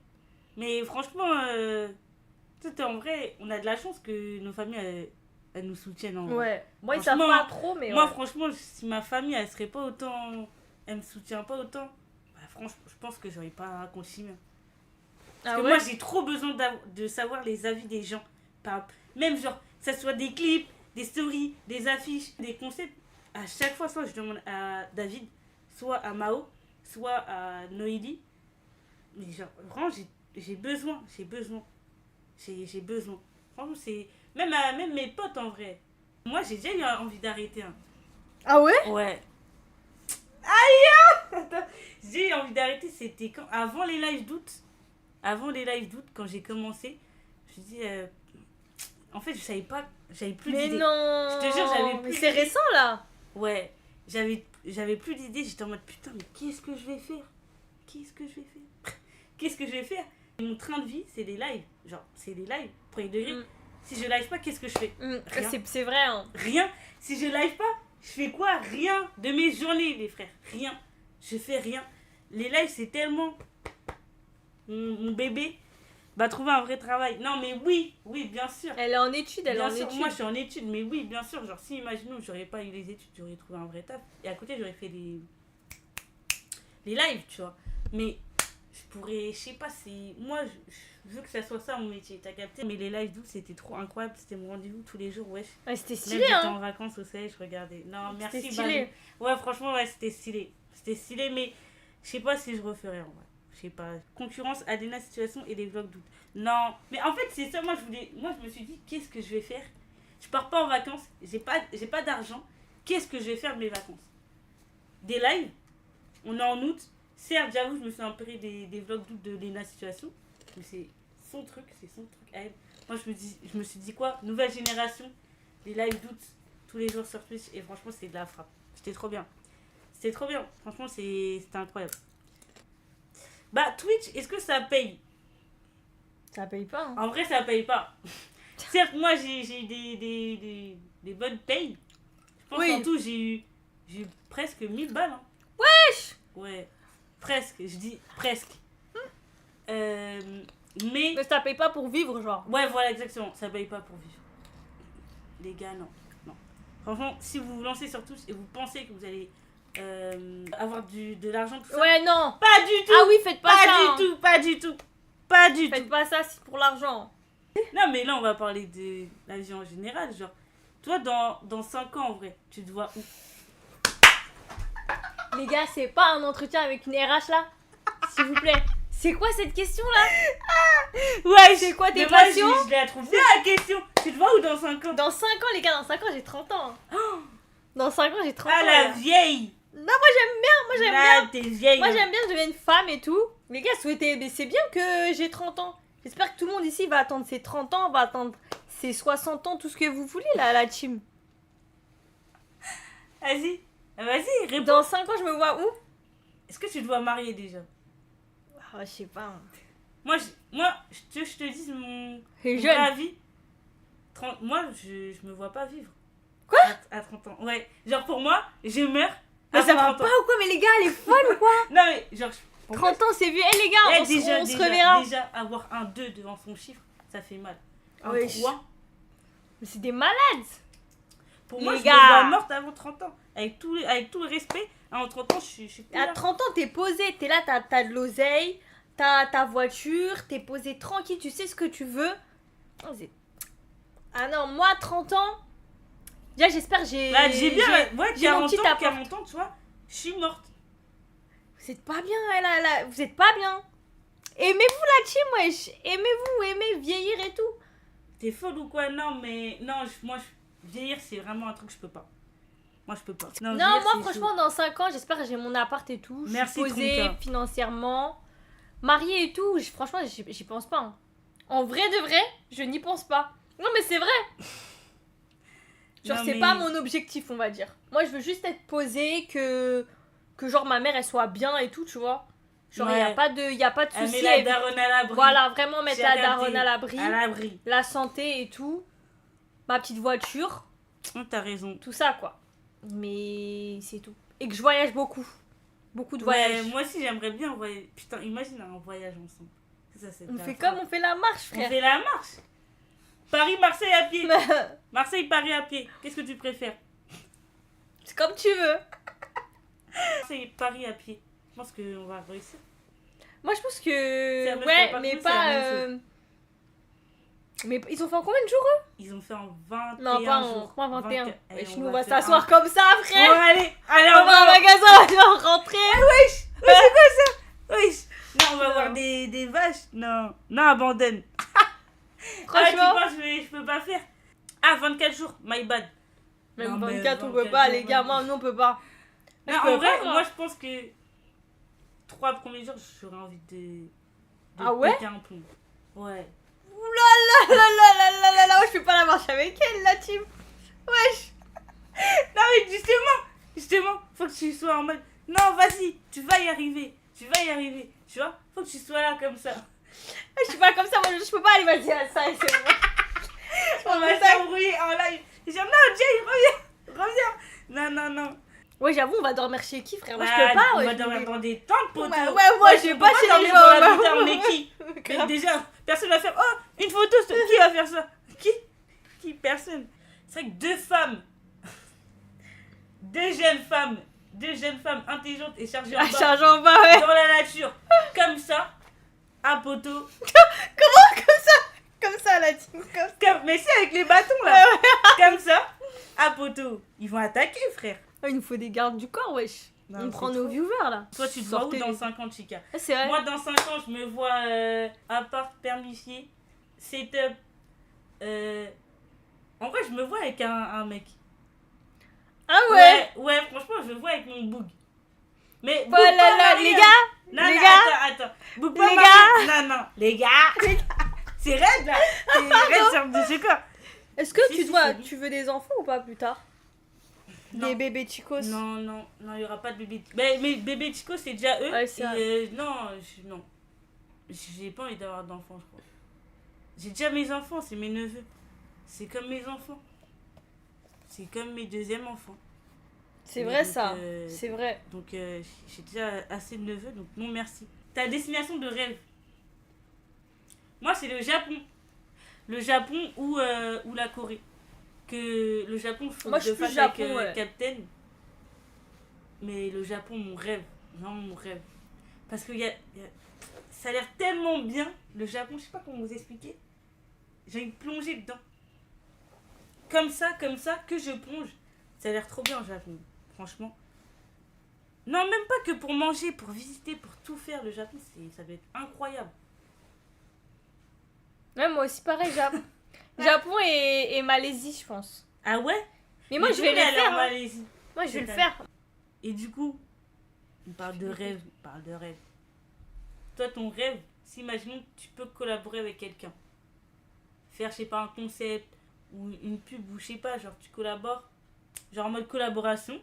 Mais franchement, en vrai, on a de la chance que nos familles, elles nous soutiennent. En vrai.
Ouais. Moi, ils savent pas trop, mais
moi,
ouais.
franchement, si ma famille, elle serait pas autant... Elle me soutient pas autant, bah, franchement, je pense que j'aurais pas continué. Parce que moi, j'ai trop besoin de savoir les avis des gens. Même genre, que ce soit des clips, des stories, des affiches, des concepts. À chaque fois, soit je demande à David, soit à Mao, soit à Noélie. Mais genre, vraiment, j'ai besoin. Franchement, c'est... Même mes potes, en vrai. Moi, j'ai déjà eu envie d'arrêter. Hein.
Ah ouais?
Ouais. Aïe! J'ai eu envie d'arrêter, c'était quand? Avant les lives d'août, quand j'ai commencé, je me dis... En fait, je savais pas, j'avais plus d'idées.
Mais non!
Je te jure, j'avais plus.
Mais c'est récent là!
Ouais, j'avais plus d'idées, j'étais en mode putain, mais qu'est-ce que je vais faire? Mon train de vie, c'est des lives. Genre, c'est des lives, premier degré. Si je live pas, qu'est-ce que je fais? Rien.
C'est vrai, hein.
Rien. Si je live pas, je fais quoi? Rien de mes journées, les frères. Rien. Je fais rien. Les lives, c'est tellement... Mon bébé va trouver un vrai travail. Non, mais oui, bien sûr.
Elle est en études,
Moi, je suis en études, mais oui, bien sûr. Genre, si, imaginons, j'aurais pas eu les études, j'aurais trouvé un vrai taf. Et à côté, j'aurais fait les lives, tu vois. Mais je pourrais, je sais pas, c'est... Moi, je veux que ça soit ça mon métier, t'as capté? Mais les lives d'août, c'était trop incroyable. C'était mon rendez-vous tous les jours, wesh.
Ouais, c'était stylé,
Même j'étais en vacances au soleil, je regardais. Non, merci,
c'était stylé.
Ouais, franchement, ouais, c'était stylé, mais je sais pas si je referais, en vrai. Je sais pas. Concurrence, Adena Situation et les vlogs d'août. Non, mais en fait, c'est ça, moi, je me suis dit, qu'est-ce que je vais faire? Je pars pas en vacances, j'ai pas d'argent. Qu'est-ce que je vais faire de mes vacances? Des lives? On est en août. Certes, j'avoue, je me suis inspirée des vlogs d'août de Lena Situation. Mais c'est son truc à elle. Moi, je me suis dit quoi? Nouvelle génération, les lives d'août, tous les jours sur Twitch. Et franchement, c'est de la frappe. C'était trop bien. Franchement, c'était incroyable. Bah, Twitch, est-ce que ça paye?
Ça paye pas, hein.
En vrai, ça paye pas. Certes, moi, j'ai des bonnes payes. Je pense qu'en tout, j'ai eu presque 1000 balles. Hein.
Wesh!
Ouais, presque. Je dis presque. Mais
ça paye pas pour vivre, genre.
Ouais, voilà, exactement. Ça paye pas pour vivre. Les gars, non. Franchement, si vous vous lancez sur Twitch et vous pensez que vous allez avoir de l'argent, tout ça...
Ouais, non.
Pas du tout.
Ah oui, faites pas ça.
Pas du tout.
Faites pas ça, c'est pour l'argent.
Non, mais là, on va parler de la vie en général. Genre, toi, dans 5 ans, en vrai, tu te vois où?
Les gars, c'est pas un entretien avec une RH, là? S'il vous plaît. C'est quoi cette question-là?
Ouais,
c'est quoi tes passions?
Je l'ai trouvé la question. Tu te vois où dans 5 ans?
Dans 5 ans, les gars, dans 5 ans, j'ai 30 ans. Dans 5 ans, j'ai 30 ans.
Ah, la vieille!
Non, moi j'aime bien.
T'es vieille.
Moi j'aime bien, je deviens une femme et tout. Les gars, souhaitez, mais c'est bien que j'ai 30 ans. J'espère que tout le monde ici va attendre ses 30 ans, va attendre C'est 60 ans, tout ce que vous voulez, là, la team.
Vas-y, réponds.
Dans 5 ans, je me vois où?
Est-ce que tu te vois mariée déjà?
Ah, je sais pas.
Moi, je te dis mon
Et
mon
jeune.
vrai avis. Moi, je me vois pas vivre.
Quoi?
À 30 ans. Ouais. Genre, pour moi, je meurs.
Mais
avant
ça va
30
pas
ans.
ou quoi? Mais les gars, elle est folle ou quoi?
Non, mais genre, pour moi,
30 ans, c'est vieux. Eh les gars,
eh,
on se
déjà,
reverra.
déjà, avoir un 2 devant son chiffre, ça fait mal. Un
Wesh.
3,
Mais c'est des malades.
pour
Les
moi, je
gars.
me vois morte avant 30 ans. Avec tout le respect, avant 30 ans, je suis plus
À
là.
30 ans, t'es posé. T'es là, t'as de l'oseille. T'as ta voiture. T'es posé tranquille. Tu sais ce que tu veux. Ah non, moi, 30 ans. Déjà, j'espère j'ai.
Bah, j'ai bien, ouais,
j'ai mon
40
petit
ans,
appart.
40 ans, tu vois, je suis morte.
Vous êtes pas bien, vous êtes pas bien. Aimez-vous la team, wesh. Aimez-vous, aimez vieillir et tout.
T'es folle ou quoi? Non, mais non, vieillir, c'est vraiment un truc que je peux pas. Moi, je peux pas.
Non,
vieillir,
moi,
c'est
franchement,
chaud.
dans 5 ans, j'espère que j'ai mon appart et tout.
Merci,
je suis posée
Tronca.
financièrement. Mariée et tout. Franchement, j'y pense pas. Hein. En vrai de vrai, je n'y pense pas. Non, mais c'est vrai. Genre,
Non,
c'est
mais-
pas mon objectif, on va dire. Moi, je veux juste être posée, que genre ma mère, elle soit bien et tout, tu vois. Genre, il
Ouais.
y a pas de
Elle
soucis.
met la daronne à l'abri.
Voilà, vraiment mettre
J'ai
la
regardé.
daronne à l'abri.
À l'abri.
La santé et tout. Ma petite voiture.
T'as raison.
Tout ça, quoi. Mais c'est tout. Et que je voyage beaucoup. Beaucoup de
Ouais,
voyages.
moi aussi, j'aimerais bien voyager. Putain, imagine un voyage ensemble. Ça, c'est
On
ta
fait
frappe.
comme on fait la marche,
On
frère.
fait la marche. Paris-Marseille à pied. Marseille-Paris à pied. Qu'est-ce que tu préfères?
C'est comme tu veux.
C'est Paris à pied. Je pense qu'on va réussir.
Moi, je pense
la
que.
même
Ouais,
chose,
mais
c'est la
pas.
même
Mais ils ont fait en combien de jours, eux?
Ils ont fait en 21
Non, pas en
jours.
21.
24.
Wesh,
Allez,
nous, on
va
va
faire
s'asseoir
un-
comme ça,
Bon,
frère.
allez,
On va au magasin, on va rentrer.
Oui. Non, on va voir des vaches. Non, abandonne.
Franchement.
Ah, tu penses que je peux pas faire? Ah, 24 jours, my bad.
Même
Non, mais
24, on
24
peut pas,
jours,
les gars.
non.
Moi, non, on peut pas.
Non,
Je
en
peux
vrai,
pas,
moi je pense que 3 premiers jours, j'aurais envie de
Ah ouais?
péter un plomb. Ouais.
Là, je peux pas la marche avec elle, la team. Wesh.
Non, mais justement, faut que tu sois en mode. Non, vas-y, tu vas y arriver. Tu vois, faut que tu sois là comme ça.
Je suis pas comme ça, moi, je peux pas aller, vas-y, ça, c'est bon.
On va s'embrouiller en live. Je dis non, Jay, reviens. Non.
Ouais, j'avoue, on va dormir chez qui, frère? Moi, je
Ouais,
peux pas,
on
ouais.
va dormir dans des tentes, poteaux.
Ouais, moi, je vais pas chez les
gens.
gens.
Dans la putain, on est qui? Mais
Grave.
déjà, personne va faire. Oh, une photo, qui va faire ça? Qui? Personne. C'est vrai que deux jeunes femmes intelligentes et chargées en
À
bas,
charge en bas, ouais.
dans la nature, comme ça, à poteau.
Comme ça, la team. Comme...
Mais c'est avec les bâtons là, comme ça, à poteau. Ils vont attaquer, frère.
Oh, il nous faut des gardes du corps, wesh.
Non,
On
c'est
prend
trop.
nos viewers, là.
Toi, tu te vois où
Sortez
dans
les-
5 ans, Chica?
Ah, c'est vrai.
Moi, dans 5 ans, je me vois appart permissier, setup. En vrai, je me vois avec un mec.
Ah ouais.
Ouais, franchement, je me vois avec mon boug. Mais
Oh
boug
là
pas
là,
marié,
les
hein.
gars.
Non,
les
non,
gars.
attends. Boug pas
Les
marié. Non, les gars. C'est raide, là. C'est raide, genre de chez quoi.
Est-ce que
Si, si,
tu
c'est
veux des enfants ou pas plus tard?
Non.
Des bébés chicos?
Non, il n'y aura pas de bébé. Mais bébé Chico, c'est déjà eux.
Ouais, c'est
Et, non. J'ai pas envie d'avoir d'enfants, je crois. J'ai déjà mes enfants, c'est mes neveux. C'est comme mes enfants. C'est comme mes deuxièmes enfants.
C'est
Et
vrai,
donc,
ça. C'est vrai.
Donc j'ai déjà assez de neveux, donc non merci. Ta destination de rêve? Moi, c'est le Japon. Le Japon ou la Corée. Que le Japon, faut
Moi,
que
je suis
fasse
plus Japon,
avec
ouais.
Captain. Mais le Japon, mon rêve. Vraiment mon rêve. Parce que ça a l'air tellement bien. Le Japon, je sais pas comment vous expliquer. J'ai envie de plonger dedans. Comme ça, que je plonge. Ça a l'air trop bien, Japon. Franchement. Non, même pas que pour manger, pour visiter, pour tout faire. Le Japon, ça va être incroyable.
Ouais, moi aussi, pareil, Japon. Japon et Malaisie, je pense.
Ah ouais?
Mais moi,
Mais
je vais
tout
les
est allé en
faire. Hein.
Malaisie.
Moi, je vais le
C'est
faire.
Et du coup, on parle de rêve. Toi, ton rêve, si imaginons que tu peux collaborer avec quelqu'un. faire, je sais pas, un concept ou une pub ou je sais pas, genre tu collabores, genre en mode collaboration,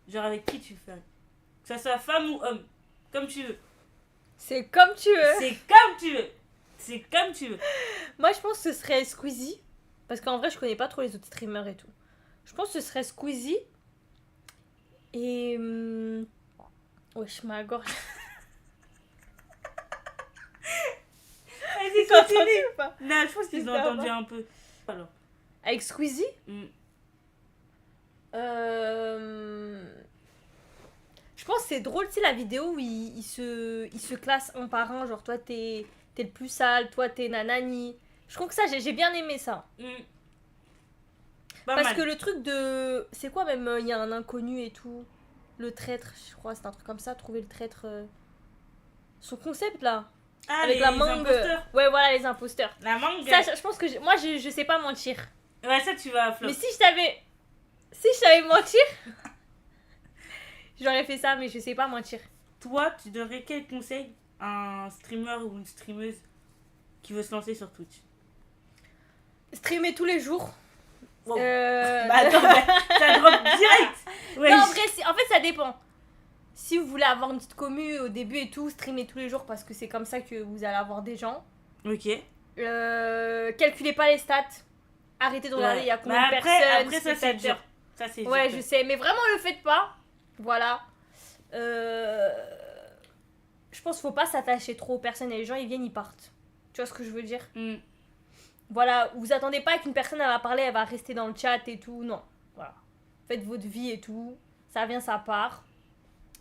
genre avec qui tu fais. Que ça soit femme ou homme, comme tu veux.
C'est comme tu veux.
C'est comme tu veux. C'est comme tu veux.
Moi, je pense que ce serait Squeezie. Parce qu'en vrai, je connais pas trop les autres streamers et tout. Je pense que ce serait Squeezie. Et. Wesh, ma gorge.
Vas-y,
T'as
continue.
entendu ou pas?
Non, je pense qu'ils ont
Super
entendu
bon.
un peu. Alors.
Avec Squeezie
Mm.
Je pense que c'est drôle, tu sais, la vidéo où il se classe un par un. Genre, toi, t'es le plus sale, toi, t'es nanani. Je trouve que ça, j'ai bien aimé ça.
Mm. Pas
Parce
mal.
que le truc de. C'est quoi même, il y a un inconnu et tout. Le traître, je crois, c'est un truc comme ça, trouver le traître. Son concept là.
Ah,
avec
les
la mangue.
imposteurs.
Ouais, voilà, les imposteurs.
La mangue.
Ça, je pense que. Moi, je sais pas mentir.
Ouais, ça, tu vas flop.
Mais si je savais. Si je savais mentir. J'aurais fait ça, mais je sais pas mentir.
Toi, tu donnerais quel conseil à un streamer ou une streameuse qui veut se lancer sur Twitch?
Streamer tous les jours.
Wow.
Euh...
Bah attends, ça drop direct. Ouais.
Non, en vrai, en fait, ça dépend. Si vous voulez avoir une petite commu au début et tout, streamer tous les jours parce que c'est comme ça que vous allez avoir des gens.
Ok.
Calculez pas les stats. Arrêtez de regarder, il y a combien de personnes.
Après ça, c'est
spectateurs.
dur. Ça, c'est
Ouais,
dur.
je sais, mais vraiment, le faites pas. Voilà. Je pense qu'il faut pas s'attacher trop aux personnes et les gens, ils viennent, ils partent. Tu vois ce que je veux dire?
Mm.
Voilà, vous attendez pas qu'une personne elle va parler, elle va rester dans le chat et tout, non. Voilà. Faites votre vie et tout, ça vient, ça part.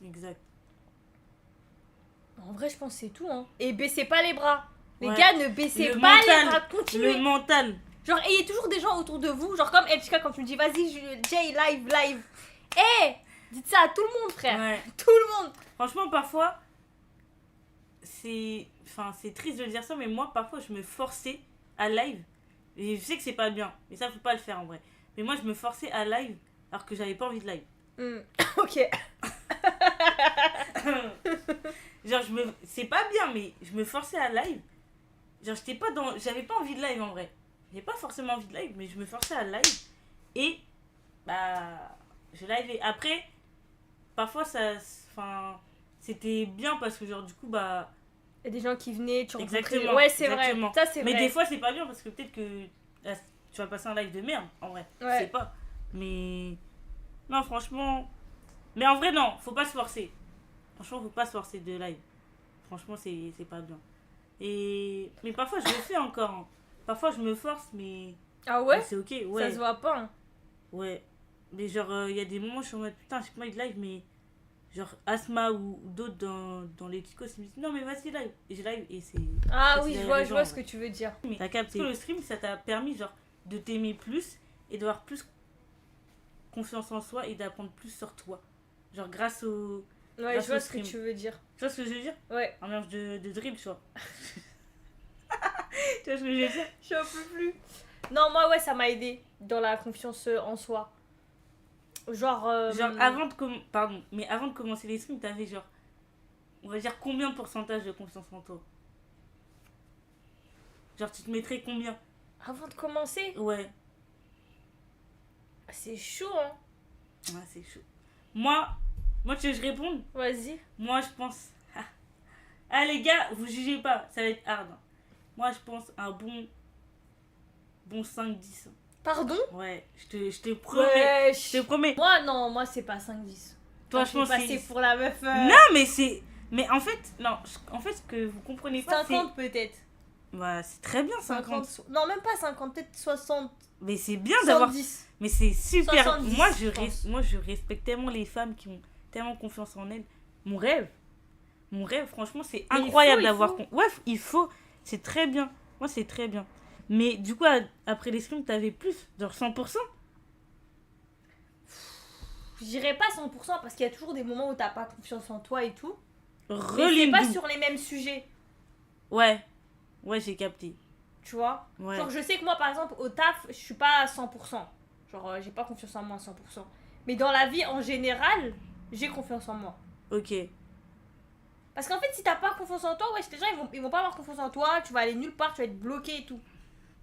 Exact.
En vrai, je pense que c'est tout, hein. Et baissez pas les bras. Les
Ouais.
gars, ne baissez
Le
pas
mental.
les bras, continuez.
Le mental.
Genre, ayez toujours des gens autour de vous, genre comme Elchika quand tu me dis, vas-y, Jay, live. Eh, dites ça à tout le monde, frère.
Ouais.
Tout le monde.
Franchement, parfois, c'est triste de dire ça, mais moi, parfois, je me forçais à live. Et je sais que c'est pas bien, mais ça, faut pas le faire en vrai. Mais moi, je me forçais à live alors que j'avais pas envie de live.
Ok.
Genre, c'est pas bien, mais je me forçais à live. Genre, j'avais pas envie de live en vrai. J'ai pas forcément envie de live, mais je me forçais à live. Et, bah, je live. Après, parfois, c'était bien parce que, genre, du coup, bah.
Il y a des gens qui venaient, tu rencontrais.
Exactement.
Ouais, c'est vrai.
Exactement.
Ça, c'est
Mais
vrai.
des fois, c'est pas bien parce que peut-être que tu vas passer un live de merde, en vrai.
Ouais.
Je sais pas. Mais. Non, franchement. Mais en vrai, non, faut pas se forcer. Franchement, faut pas se forcer de live. Franchement, c'est pas bien. Mais parfois, je le fais encore. Hein. Parfois, je me force, mais.
Ah ouais?
mais c'est ok, ouais.
Ça se voit pas. Hein.
Ouais. Mais genre, il y a des moments où je suis en mode putain, j'ai pas envie de live, mais. Genre, Asma ou d'autres dans les Kikos, ils me disent non, mais vas-y, live. Et je live et c'est.
Ah
c'est
oui,
des
je vois
raisons,
ce que tu veux dire.
Mais t'as capté. Le stream, ça t'a permis, genre, de t'aimer plus et d'avoir plus confiance en soi et d'apprendre plus sur toi. Genre, grâce au.
Ouais,
grâce
je vois
au
ce que
stream.
tu veux dire.
Tu vois ce que je veux dire?
Ouais.
Un mélange de dribble, tu vois. Tu vois ce que je veux dire?
J'en peux plus. Non, moi, ouais, ça m'a aidé dans la confiance en soi. Genre.
Genre, avant de commencer les streams, t'avais genre. On va dire combien de pourcentage de confiance en toi? Genre, tu te mettrais combien?
Avant de commencer,
Ouais.
c'est chaud, hein.
Ouais, c'est chaud. Moi, tu veux que je réponde?
Vas-y.
Moi, je pense. Ah, les gars, vous jugez pas, ça va être hard. Hein. Moi, je pense un bon 5-10.
Pardon?
Ouais, je te promets.
Ouais,
Je te promets.
Moi, non, moi, c'est pas 5-10.
Toi,
je
je pense
suis passée
c'est.
pour la meuf.
Non, mais c'est. Mais en fait, non, en fait, ce que vous comprenez pas,
50 peut-être.
c'est. Ouais, c'est très bien 50.
Non, même pas 50, peut-être 60.
Mais c'est bien d'avoir.
70.
Mais c'est super.
70,
moi,
je pense.
moi, je respecte tellement les femmes qui ont tellement confiance en elles. Mon rêve, franchement, c'est
Mais
incroyable
il
d'avoir.
faut.
Ouais, il faut. C'est très bien. Moi, c'est très bien. Mais du coup, après les streams, t'avais plus. Genre 100%.
Je dirais pas 100% parce qu'il y a toujours des moments où t'as pas confiance en toi et tout. Mais c'est
Relis
pas sur les mêmes sujets,
Ouais. Ouais, j'ai capté.
tu vois.
Ouais.
Genre, je sais que moi, par exemple, au taf, je suis pas à 100%. Genre, j'ai pas confiance en moi à 100%. Mais dans la vie en général, j'ai confiance en moi.
Ok.
Parce qu'en fait, si t'as pas confiance en toi, ouais, les gens ils vont pas avoir confiance en toi, tu vas aller nulle part, tu vas être bloqué et tout.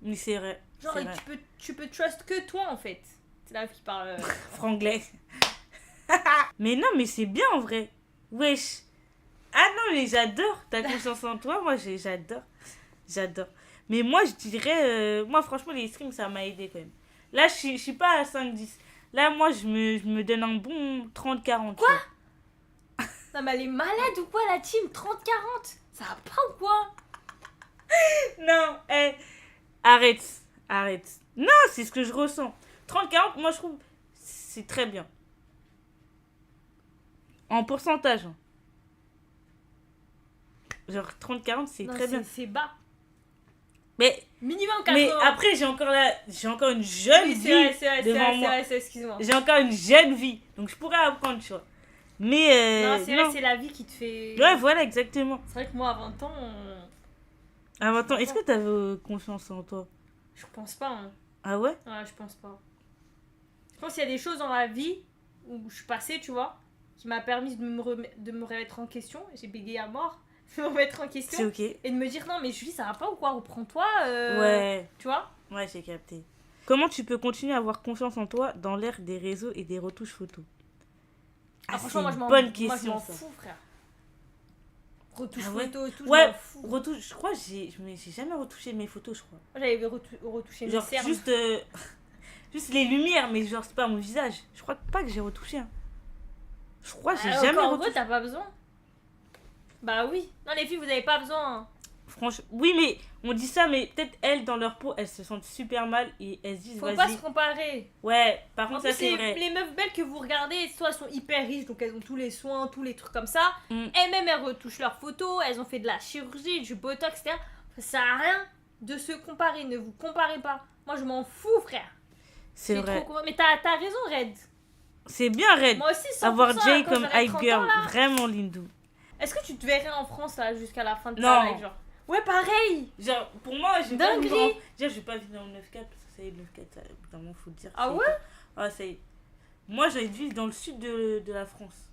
Oui, c'est vrai.
Genre,
c'est vrai.
tu peux trust que toi, en fait. C'est la qui parle.
Franglais. Mais non, mais c'est bien en vrai. Wesh. Ah non, mais j'adore. T'as confiance en toi, moi j'adore. J'adore. Mais moi, je dirais... moi, franchement, les streams, ça m'a aidé quand même. Là, je suis pas à 5-10. Là, moi, je me donne un bon 30-40.
Quoi? Non, mais elle est malade ou quoi, la team? 30-40? Ça va pas ou quoi?
Non, arrête. Arrête. Non, c'est ce que je ressens. 30-40, moi, je trouve... C'est très bien. En pourcentage. Hein. Genre 30-40, c'est très bien.
C'est bas.
Mais
Minimum 80.
Mais après, j'ai encore une jeune vie devant moi.
Excuse-moi.
J'ai encore une jeune vie. Donc, je pourrais apprendre, tu vois. Mais
non, c'est vrai, c'est la vie qui te fait...
Ouais, voilà, exactement.
C'est vrai que moi, à 20 ans...
À 20 ans, est-ce que t'avais confiance en toi?
Je pense pas, hein.
Ah ouais?
Ouais, je pense pas. Je pense qu'il y a des choses dans la vie où je suis passée, tu vois, qui m'a permis de me remettre en question. J'ai bégayé à mort. De me remettre en question.
C'est ok.
Et de me dire, non, mais Julie, ça va pas ou quoi? Reprends-toi.
Ouais.
Tu vois?
Ouais, j'ai capté. Comment tu peux continuer à avoir confiance en toi dans l'ère des réseaux et des retouches photos?
Ah, franchement, moi, je m'en fous, frère. Retouche photo, tout,
ouais,
je m'en fous.
Retouche, je crois que j'ai jamais retouché mes photos, je crois.
Moi, j'avais retouché mes cernes.
Juste, juste les lumières, mais genre, c'est pas mon visage. Je crois pas que j'ai retouché. Hein. Je crois que j'ai jamais retouché.
En vrai, t'as pas besoin. Bah oui. Non, les filles, vous avez pas besoin. Hein.
Franchement, oui, mais on dit ça, mais peut-être elles, dans leur peau, elles se sentent super mal et elles se disent,
faut pas se comparer.
Ouais, par contre, ça c'est vrai.
Les meufs belles que vous regardez, soit elles sont hyper riches, donc elles ont tous les soins, tous les trucs comme ça. Elles-mêmes, elles retouchent leurs photos, elles ont fait de la chirurgie, du botox, etc. Ça sert à rien de se comparer, ne vous comparez pas. Moi, je m'en fous, frère.
C'est vrai.
Mais t'as raison, Red.
C'est bien, Red.
Moi aussi, 100%,
avoir Jay comme hype girl, vraiment lindou.
Est-ce que tu te verrais en France, là, jusqu'à la fin de ta life, genre? Ouais, pareil.
Genre, pour moi, j'ai pas vivre je vais pas vivre dans le 9-4 parce que ça y est, le 9-4, ça, vraiment, faut le dire.
Ah ouais?
Ah, ça y est. Moi, j'ai envie de vivre dans le sud de la France.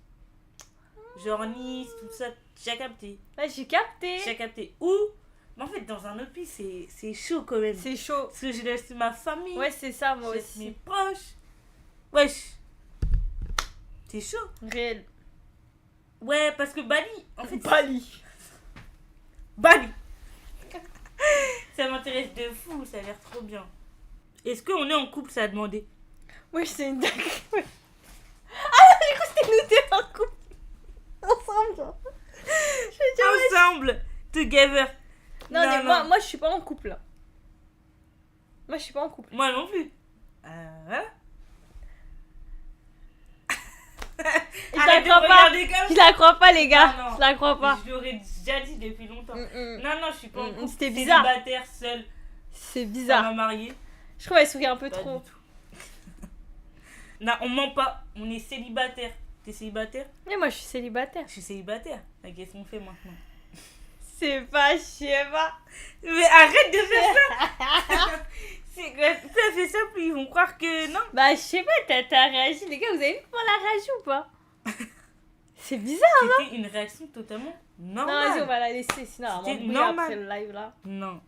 Genre Nice, tout ça. J'ai capté.
Ouais, j'ai capté.
J'ai capté. Ou, mais en fait, dans un autre pays, c'est chaud quand même.
C'est chaud.
Parce que je laisse ma famille.
Ouais, c'est ça, moi aussi.
Mes proches. Wesh. C'est chaud.
Réel.
Ouais, parce que Bali, en fait. Bali. Ça m'intéresse de fou, ça a l'air trop bien. Est-ce qu'on est en couple, ça a demandé?
Ouais, c'est une dingue. Ah, du coup, c'était nous deux en couple. Ensemble, genre.
Ensemble, together.
Non, mais moi, je suis pas en couple, là. Moi, je suis pas en couple.
Moi non plus. Voilà.
Je la crois pas, les gars. Je la crois pas.
Je l'aurais déjà dit depuis longtemps. Non, je suis pas en couple.
C'était bizarre.
Célibataire, seule.
C'est bizarre.
On m'a mariée.
Je crois qu'elle sourit un peu
Pas
trop.
du tout. Non, on ment pas. On est célibataire. T'es célibataire?
Mais moi, je suis célibataire.
Je suis célibataire. Qu'est-ce qu'on fait maintenant?
C'est pas, je sais pas.
Mais arrête de faire ça. Ça fait ça, puis ils vont croire que non.
Bah, je sais pas, t'as réagi. Les gars, vous avez vu comment elle a réagi ou pas? C'est bizarre, non?
C'était une réaction totalement normale.
Non, vas-y, on va la laisser, sinon on va m'embrouiller après le live là.
Non.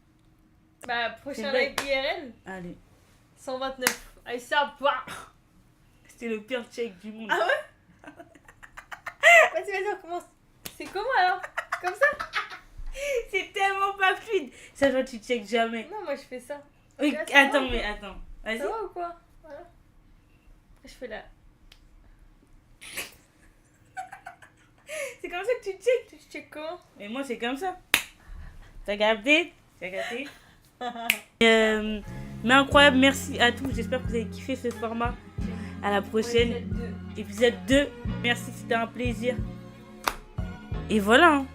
Bah, prochain live IRL.
Allez.
129. Allez, ça va.
C'était le pire check du monde.
Ah ouais? Vas-y, on commence. C'est comment alors? Comme ça?
C'est tellement pas fluide. Ça, genre, tu check jamais.
Non, moi je fais ça.
Oui, attends. Vas-y.
Ça va ou quoi? Voilà. Je fais là.
C'est comme ça que tu check.
Tu check comment?
Mais moi, c'est comme ça. T'as capté? Mais incroyable, merci à tous. J'espère que vous avez kiffé ce format. À la prochaine. Épisode 2. Merci, c'était un plaisir. Et voilà. Hein.